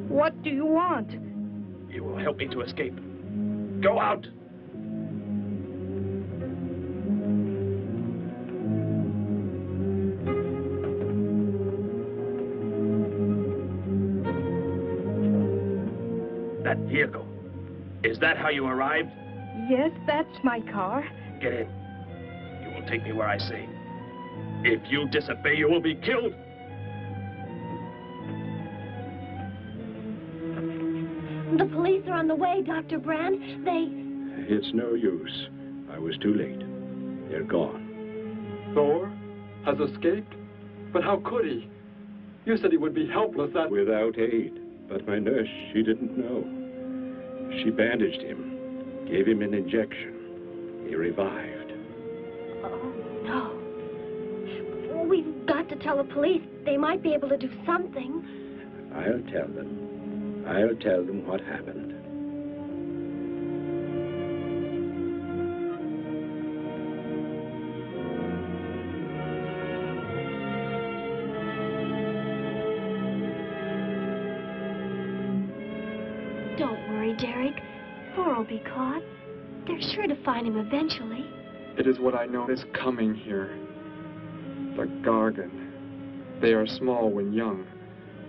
What do you want? You will help me to escape. Go out. That vehicle. Is that how you arrived? Yes, that's my car. Get in. You will take me where I say. If you disobey, you will be killed. The police are on the way, Dr. Brandt. It's no use. I was too late. They're gone. Thor has escaped? But how could he? You said he would be helpless that... Without aid. But my nurse, she didn't know. She bandaged him, gave him an injection. He revived. Oh, no. We've got to tell the police. They might be able to do something. I'll tell them. I'll tell them what happened. Don't worry, Derek. Thor will be caught. They're sure to find him eventually. It is what I know is coming here. The Gargan. They are small when young,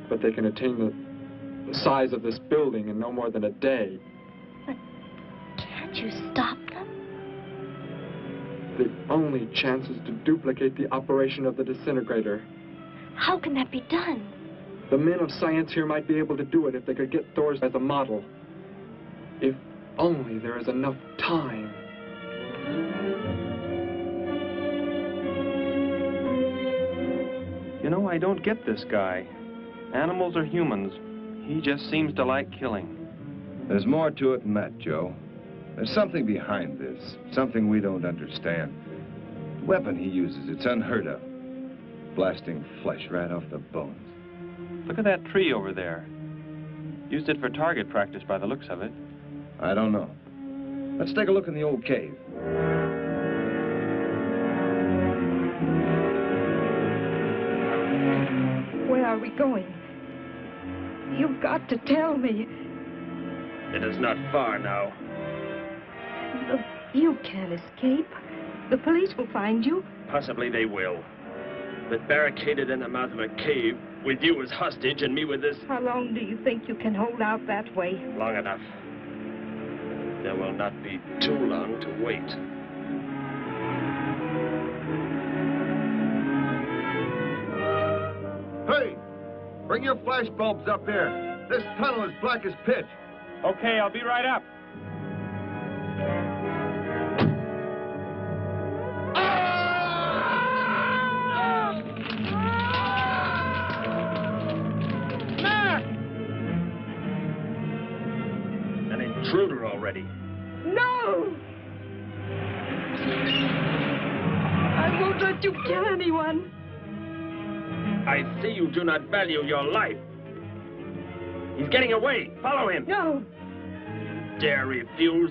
but they can attain the size of this building in no more than a day. But can't you stop them? The only chance is to duplicate the operation of the disintegrator. How can that be done? The men of science here might be able to do it if they could get Thor's as a model. If only there is enough time. You know, I don't get this guy. Animals or humans, he just seems to like killing. There's more to it than that, Joe. There's something behind this, something we don't understand. The weapon he uses, it's unheard of. Blasting flesh right off the bones. Look at that tree over there. Used it for target practice by the looks of it. I don't know. Let's take a look in the old cave. Where are we going? You've got to tell me. It is not far now. Look, you can't escape. The police will find you. Possibly they will. But barricaded in the mouth of a cave, with you as hostage and me with this... How long do you think you can hold out that way? Long enough. There will not be too long to wait. Hey! Bring your flash bulbs up here. This tunnel is black as pitch. Okay, I'll be right up. An intruder already. No! I won't let you kill anyone. I see you do not value your life. He's getting away. Follow him. No. Dare refuse?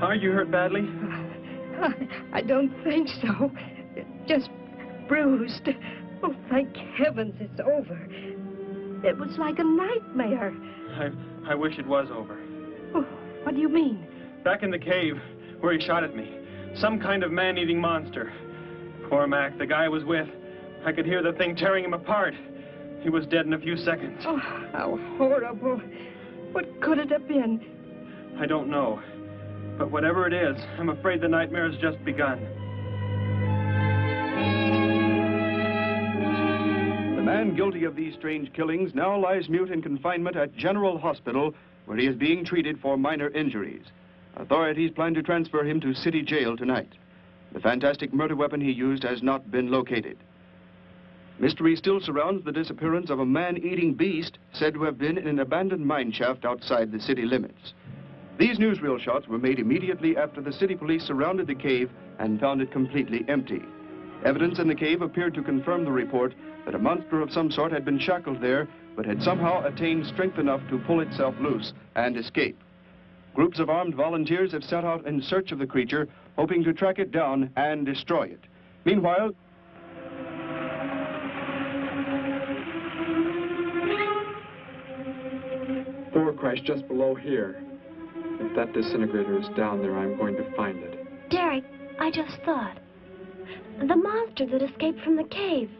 Are you hurt badly? I don't think so. Just bruised. Oh, thank heavens it's over. It was like a nightmare. I wish it was over. Oh, what do you mean? Back in the cave, where he shot at me. Some kind of man-eating monster. Poor Mac, the guy I was with. I could hear the thing tearing him apart. He was dead in a few seconds. Oh, how horrible. What could it have been? I don't know. But whatever it is, I'm afraid the nightmare has just begun. The man guilty of these strange killings now lies mute in confinement at General Hospital, where he is being treated for minor injuries. Authorities plan to transfer him to City Jail tonight. The fantastic murder weapon he used has not been located. Mystery still surrounds the disappearance of a man-eating beast said to have been in an abandoned mine shaft outside the city limits. These newsreel shots were made immediately after the city police surrounded the cave and found it completely empty. Evidence in the cave appeared to confirm the report that a monster of some sort had been shackled there, but had somehow attained strength enough to pull itself loose and escape. Groups of armed volunteers have set out in search of the creature, hoping to track it down and destroy it. Meanwhile, Thor crashed just below here. If that disintegrator is down there, I'm going to find it. I just thought. The monster that escaped from the cave.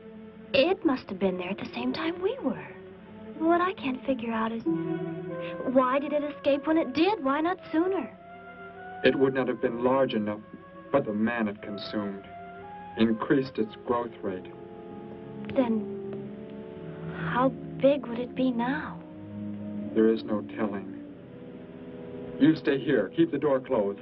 It must have been there at the same time we were. What I can't figure out is, why did it escape when it did? Why not sooner? It would not have been large enough, but the man it consumed increased its growth rate. Then, how big would it be now? There is no telling. You stay here. Keep the door closed.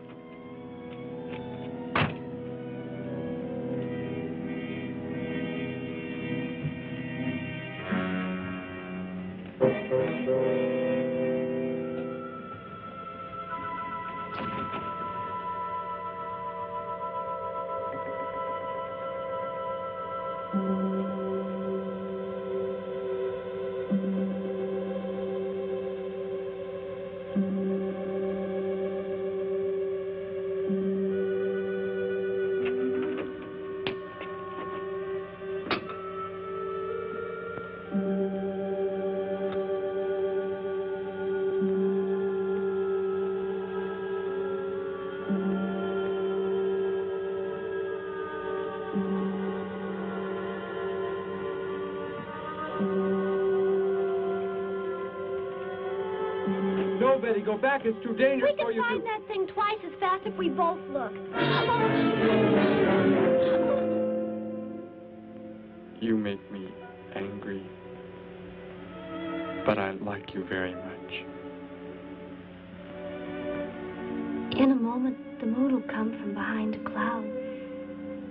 No, Betty, go back. It's too dangerous for you We can to... find that thing twice as fast if we both look. You make me angry, but I like you very much. In a moment, the moon will come from behind a cloud.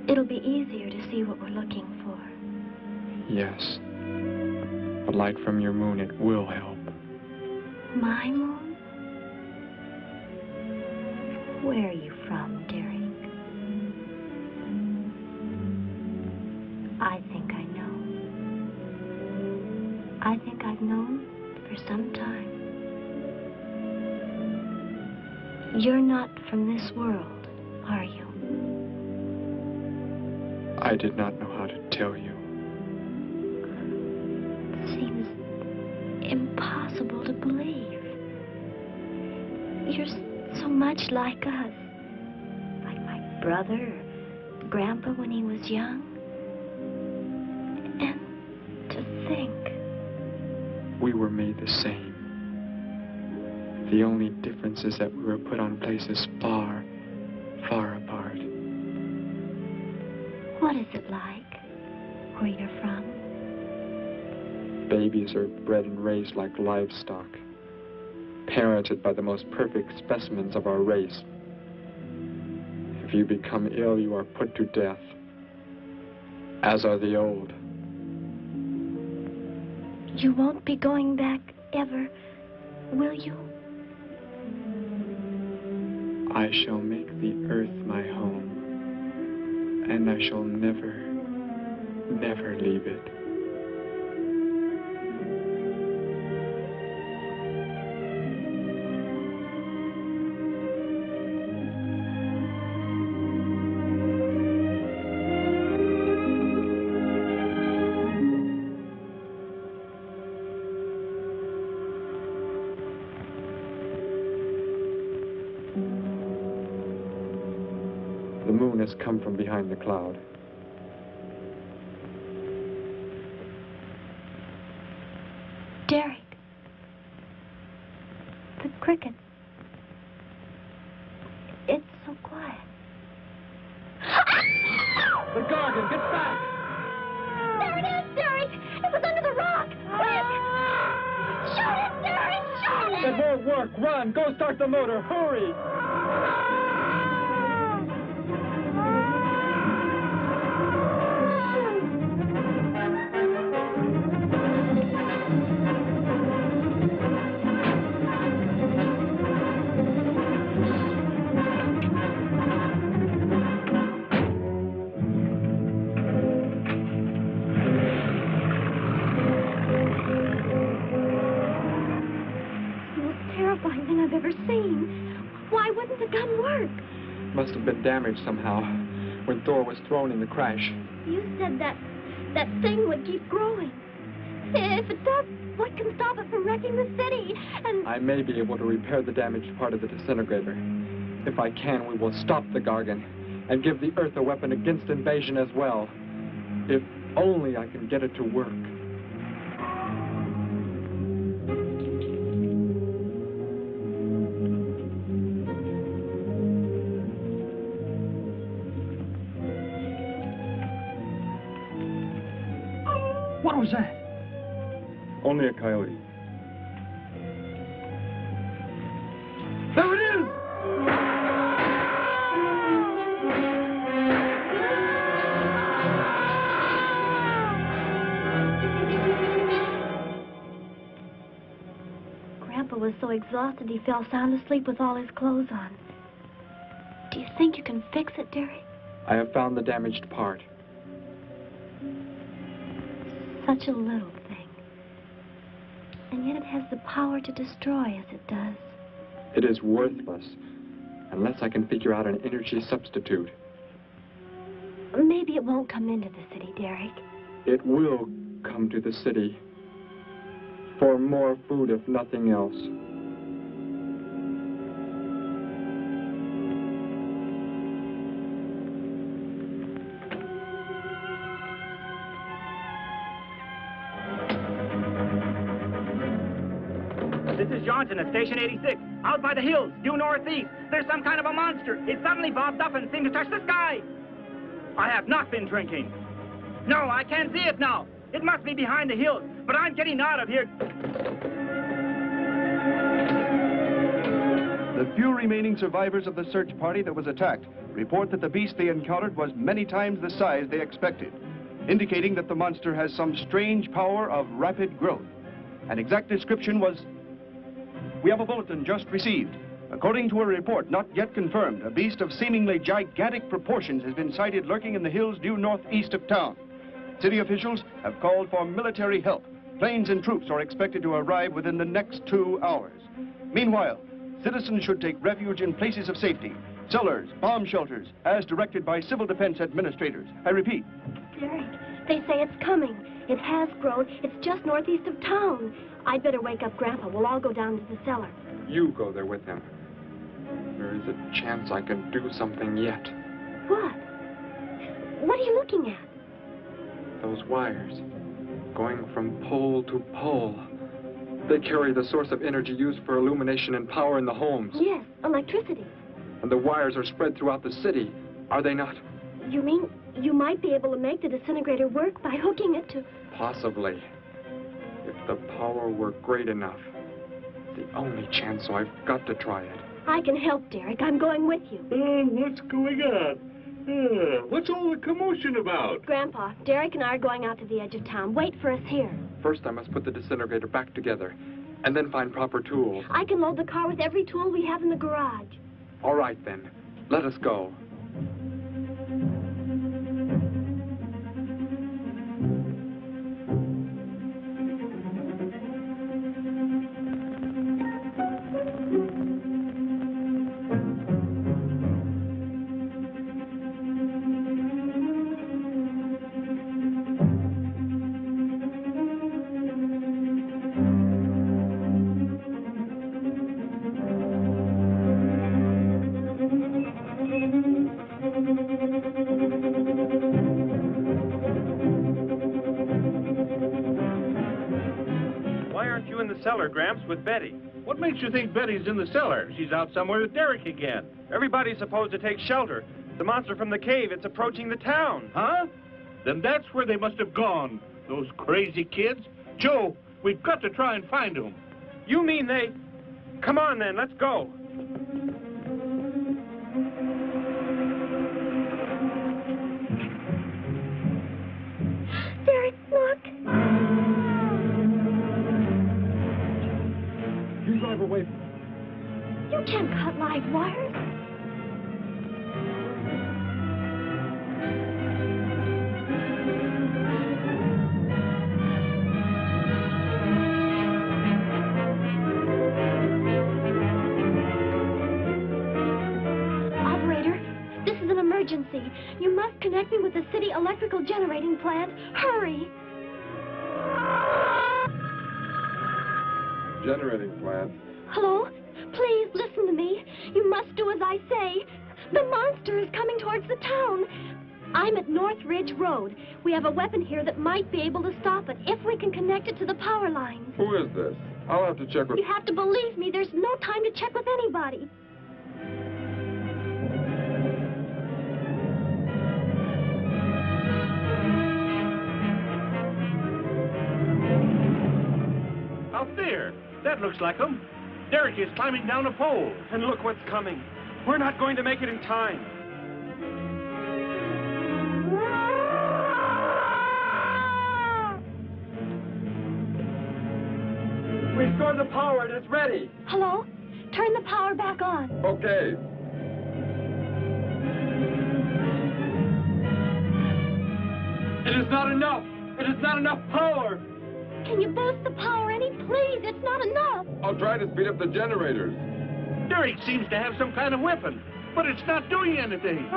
It'll be easier to see what we're looking for. Yes. The light from your moon, it will help. My moon? Where are you from, Derek? I think I know. I think I've known for some time. You're not from this world, are you? I did not know how to tell you. It seems impossible to believe. You're so much like us. Like my brother or Grandpa when he was young. And to think. We were made the same. The only difference is that we were put on places far, far apart. What is it like where you're from? Babies are bred and raised like livestock, parented by the most perfect specimens of our race. If you become ill, you are put to death, as are the old. You won't be going back ever, will you? I shall make the earth my home, and I shall never, never leave it. The moon has come from behind the cloud. Derek. The cricket. It's so quiet. The Gargan, get back! There it is, Derek! It was under the rock! Quick! Shoot it, Derek! Shoot it! It won't work. Run! Go start the motor. Hurry! Why wouldn't the gun work? Must have been damaged somehow when Thor was thrown in the crash. You said that thing would keep growing. If it does, what can stop it from wrecking the city? And I may be able to repair the damaged part of the disintegrator. If I can, we will stop the Gargan. and give the Earth a weapon against invasion as well. If only I can get it to work. What was that? Only a coyote. There it is! Grandpa was so exhausted he fell sound asleep with all his clothes on. Do you think you can fix it, Derek? I have found the damaged part. Such a little thing. And yet it has the power to destroy as it does. It is worthless unless I can figure out an energy substitute. Maybe it won't come into the city, Derek. It will come to the city. For more food, if nothing else. This is Johnson at Station 86. Out by the hills, due northeast. There's some kind of a monster. It suddenly bobbed up and seemed to touch the sky. I have not been drinking. No, I can't see it now. It must be behind the hills, but I'm getting out of here. The few remaining survivors of the search party that was attacked report that the beast they encountered was many times the size they expected, indicating that the monster has some strange power of rapid growth. An exact description was... We have a bulletin just received. According to a report not yet confirmed, a beast of seemingly gigantic proportions has been sighted lurking in the hills due northeast of town. City officials have called for military help. Planes and troops are expected to arrive within the next 2 hours. Meanwhile, citizens should take refuge in places of safety, cellars, bomb shelters, as directed by civil defense administrators. I repeat. Derek, they say it's coming. It has grown. It's just northeast of town. I'd better wake up Grandpa. We'll all go down to the cellar. You go there with him. There is a chance I can do something yet. What? What are you looking at? Those wires, going from pole to pole. They carry the source of energy used for illumination and power in the homes. Yes, electricity. And the wires are spread throughout the city, are they not? You mean you might be able to make the disintegrator work by hooking it to... Possibly. If the power were great enough. The only chance, so I've got to try it. I can help, Derek. I'm going with you. What's going on? What's all the commotion about? Grandpa, Derek and I are going out to the edge of town. Wait for us here. First, I must put the disintegrator back together, and then find proper tools. I can load the car with every tool we have in the garage. All right, then. Let us go. Cellar, Gramps, with Betty. What makes you think Betty's in the cellar? She's out somewhere with Derek again. Everybody's supposed to take shelter. The monster from the cave, it's approaching the town. Huh? Then that's where they must have gone. Those crazy kids. Joe, we've got to try and find them. You mean they... Come on, then, let's go. Derek, look. You drive away. You can't cut live wires. Operator, this is an emergency. You must connect me with the city electrical generating plant. Hurry! Generating plant. Hello? Please listen to me. You must do as I say. The monster is coming towards the town. I'm at North Ridge Road. We have a weapon here that might be able to stop it if we can connect it to the power lines. Who is this? I'll have to check with... You have to believe me. There's no time to check with anybody. Out there. That looks like him. Derek is climbing down a pole. And look what's coming. We're not going to make it in time. Restore the power. It is ready. Hello? Turn the power back on. Okay. It is not enough. It is not enough power. Can you boost the power any, please? It's not enough. I'll try to speed up the generators. Derek seems to have some kind of weapon, but it's not doing anything.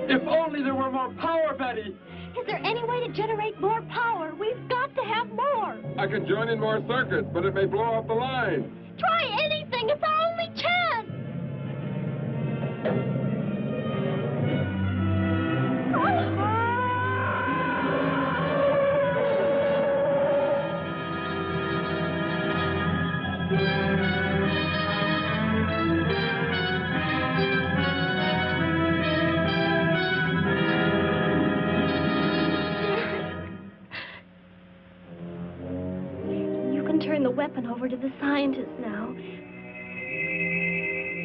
If only there were more power, Betty. Is there any way to generate more power? We've got to have more. I can join in more circuits, but it may blow off the line. Try anything. It's our only chance. Turn the weapon over to the scientists now.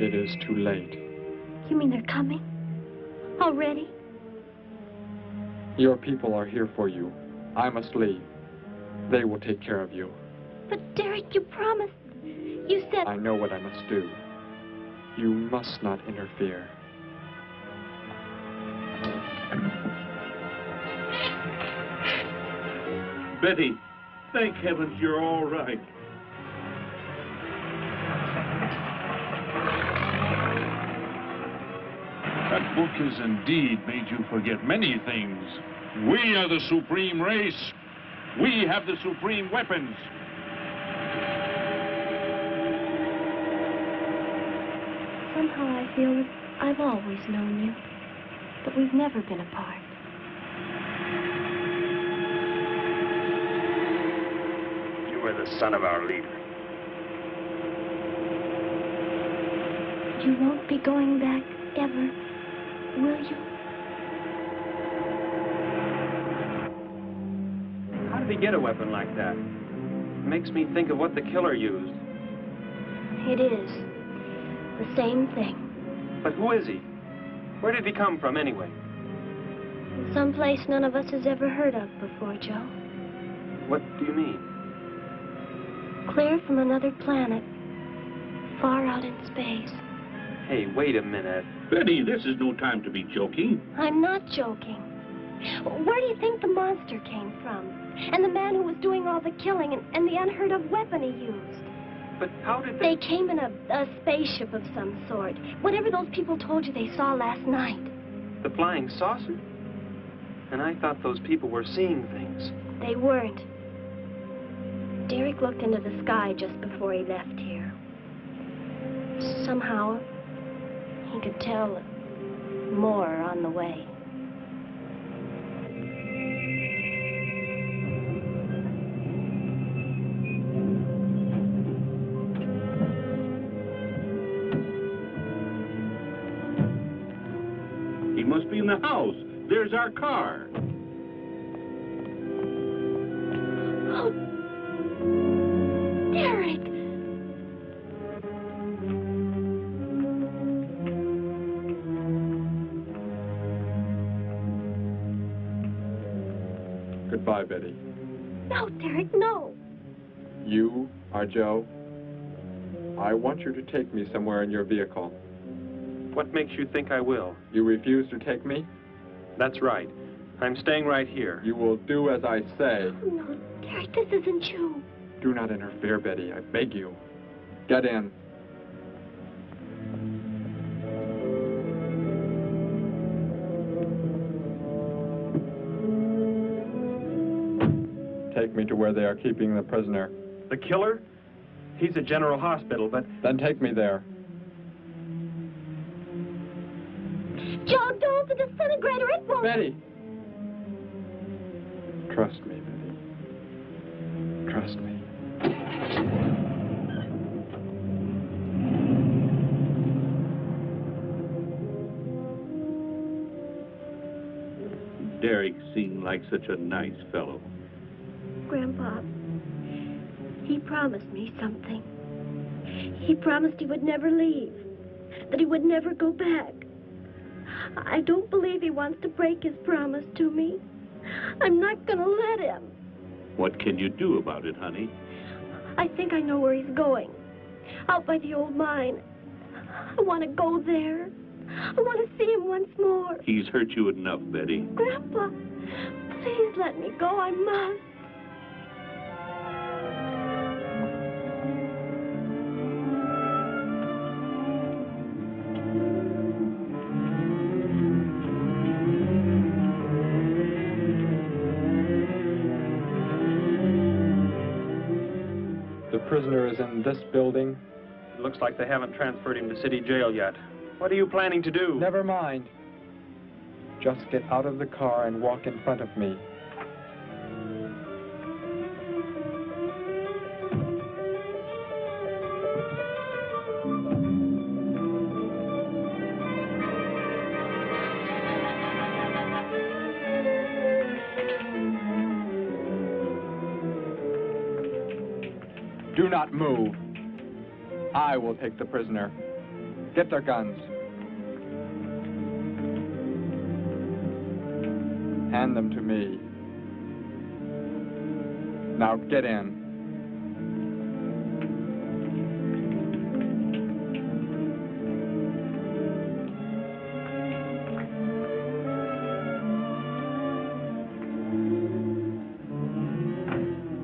It is too late. You mean they're coming? Already? Your people are here for you. I must leave. They will take care of you. But Derek, you promised. You said... I know what I must do. You must not interfere. Betty, thank heavens you're all right. That book has indeed made you forget many things. We are the supreme race. We have the supreme weapons. Somehow I feel that I've always known you, but we've never been apart. You were the son of our leader. You won't be going back ever, will you? How did he get a weapon like that? It makes me think of what the killer used. It is. The same thing. But who is he? Where did he come from, anyway? Someplace none of us has ever heard of before, Joe. What do you mean? Clear from another planet, far out in space. Hey, wait a minute. Betty, this is no time to be joking. I'm not joking. Where do you think the monster came from? And the man who was doing all the killing and the unheard of weapon he used? But how did they... They came in a spaceship of some sort. Whatever those people told you they saw last night. The flying saucer? And I thought those people were seeing things. They weren't. Derek looked into the sky just before he left here. Somehow, he could tell more on the way. He must be in the house. There's our car. Oh, Derek! Goodbye, Betty. No, Derek, no. You are Joe. I want you to take me somewhere in your vehicle. What makes you think I will? You refuse to take me? That's right. I'm staying right here. You will do as I say. Oh, no, Derek, this isn't you. Do not interfere, Betty. I beg you. Get in. take me to where they are keeping the prisoner. The killer? He's at General Hospital, but... Then take me there. Joe, don't the disintegrator, it won't... Betty! Trust me, Betty. Trust me. Derek seemed like such a nice fellow. Grandpa, he promised me something. He promised he would never leave, that he would never go back. I don't believe he wants to break his promise to me. I'm not gonna let him. What can you do about it, honey? I think I know where he's going. Out by the old mine. I want to go there. I want to see him once more. He's hurt you enough, Betty. Grandpa, please let me go. I must. The prisoner is in this building. It looks like they haven't transferred him to city jail yet. What are you planning to do? Never mind. Just get out of the car and walk in front of me. Do not move. I will take the prisoner. Get their guns. Hand them to me. Now get in.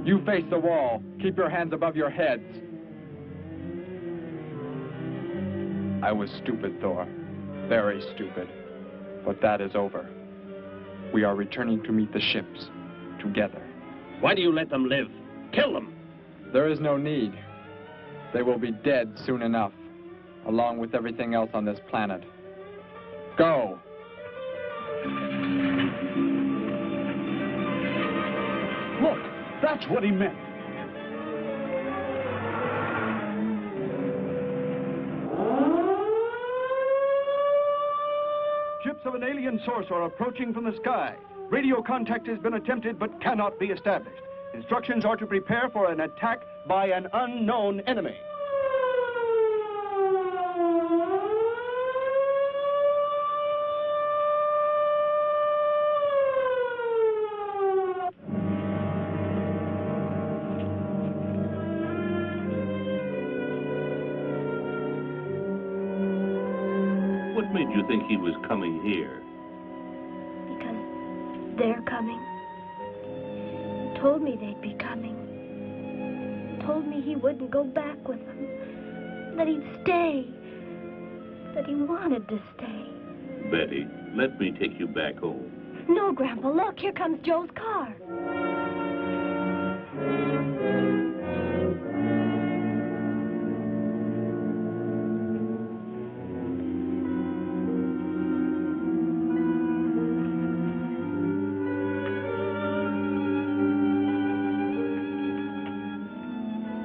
You face the wall. Keep your hands above your heads. I was stupid, Thor. Very stupid. But that is over. We are returning to meet the ships. Together. Why do you let them live? Kill them! There is no need. They will be dead soon enough, along with everything else on this planet. Go! Look, that's what he meant. Ships of an alien source are approaching from the sky. Radio contact has been attempted but cannot be established. Instructions are to prepare for an attack by an unknown enemy. What made you think he was coming here? Because they're coming. Told me they'd be coming. Told me he wouldn't go back with them. That he'd stay. That he wanted to stay. Betty, let me take you back home. No, Grandpa, look, here comes Joe's car.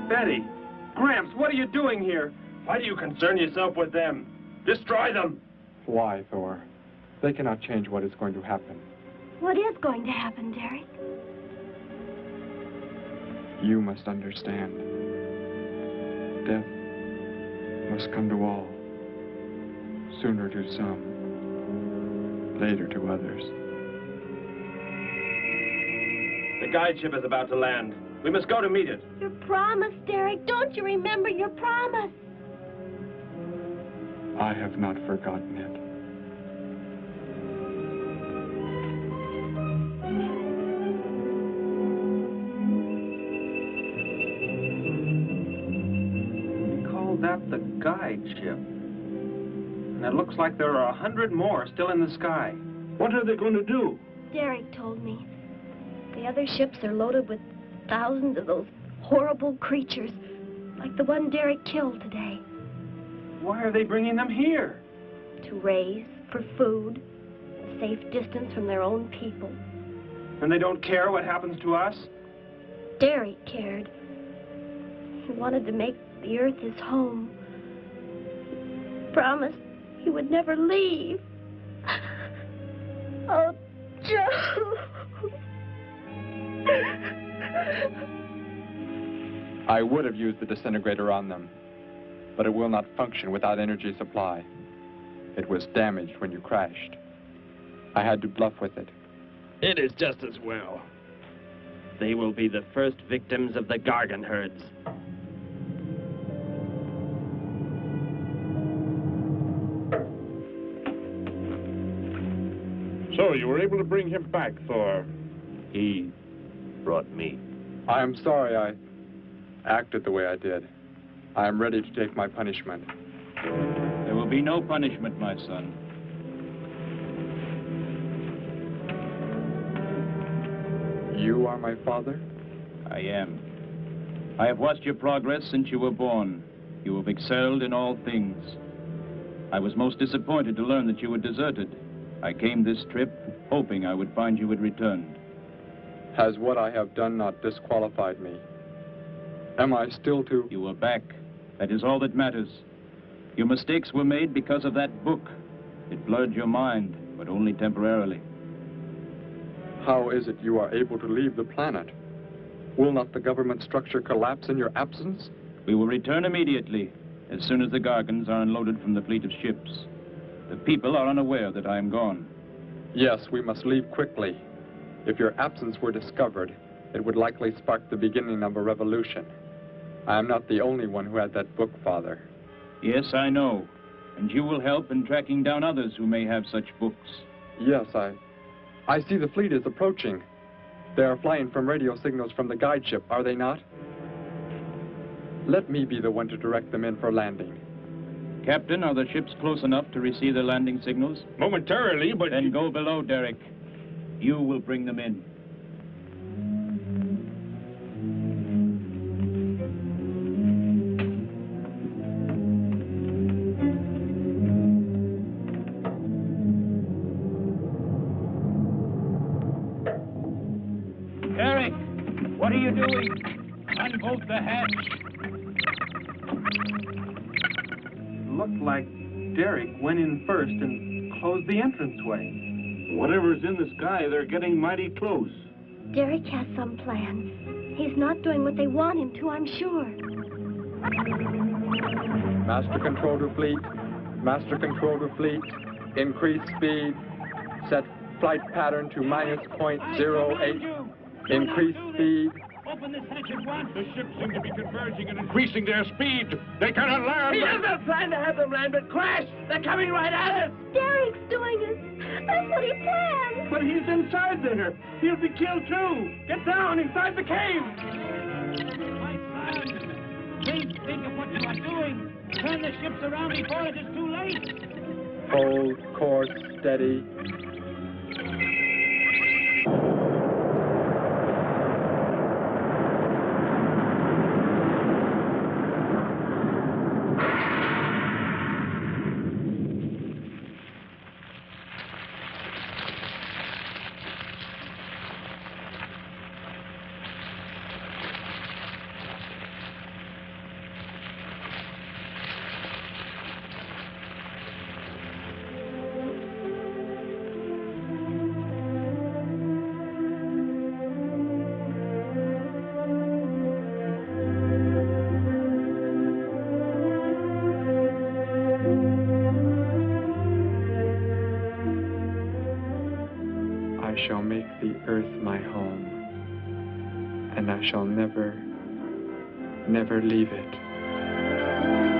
Betty! Gramps, what are you doing here? Why do you concern yourself with them? Destroy them! Why, Thor? They cannot change what is going to happen. What is going to happen, Derek? You must understand. Death must come to all. Sooner to some, later to others. The guide ship is about to land. We must go to meet it. Your promise, Derek. Don't you remember your promise? I have not forgotten it. They call that the guide ship. And it looks like there are 100 more still in the sky. What are they going to do? Derek told me. The other ships are loaded with thousands of those horrible creatures, like the one Derek killed today. Why are they bringing them here? To raise, for food, a safe distance from their own people. And they don't care what happens to us? Derek cared. He wanted to make the earth his home. He promised he would never leave. Oh, Joe. I would have used the disintegrator on them, but it will not function without energy supply. It was damaged when you crashed. I had to bluff with it. It is just as well. They will be the first victims of the Gargan herds. So, you were able to bring him back, Thor? He brought me. I am sorry I acted the way I did. I am ready to take my punishment. There will be no punishment, my son. You are my father? I am. I have watched your progress since you were born. You have excelled in all things. I was most disappointed to learn that you had deserted. I came this trip hoping I would find you had returned. Has what I have done not disqualified me? Am I still to... You are back. That is all that matters. Your mistakes were made because of that book. It blurred your mind, but only temporarily. How is it you are able to leave the planet? Will not the government structure collapse in your absence? We will return immediately, as soon as the Gargans are unloaded from the fleet of ships. The people are unaware that I am gone. Yes, we must leave quickly. If your absence were discovered, it would likely spark the beginning of a revolution. I am not the only one who had that book, Father. Yes, I know. And you will help in tracking down others who may have such books. Yes, I see the fleet is approaching. They are flying from radio signals from the guide ship, are they not? Let me be the one to direct them in for landing. Captain, are the ships close enough to receive their landing signals? Momentarily, but... Then go below, Derek. You will bring them in. Derek, what are you doing? Unbolt the hatch. Looked like Derek went in first and closed the entranceway. Whatever's in the sky, they're getting mighty close. Derek has some plan. He's not doing what they want him to, I'm sure. Master control to fleet. Master control to fleet. Increase speed. Set flight pattern to -.08. Increase speed. Open this hatch at once. The ships seem to be converging and increasing their speed. They cannot land. He doesn't plan to have them land, but crash. They're coming right at us. Derek's doing it. That's what he planned. But he's inside there. He'll be killed too. Get down inside the cave. My son, think of what you are doing. Turn the ships around before it is too late. Hold course steady. I shall make the earth my home, and I shall never, never leave it.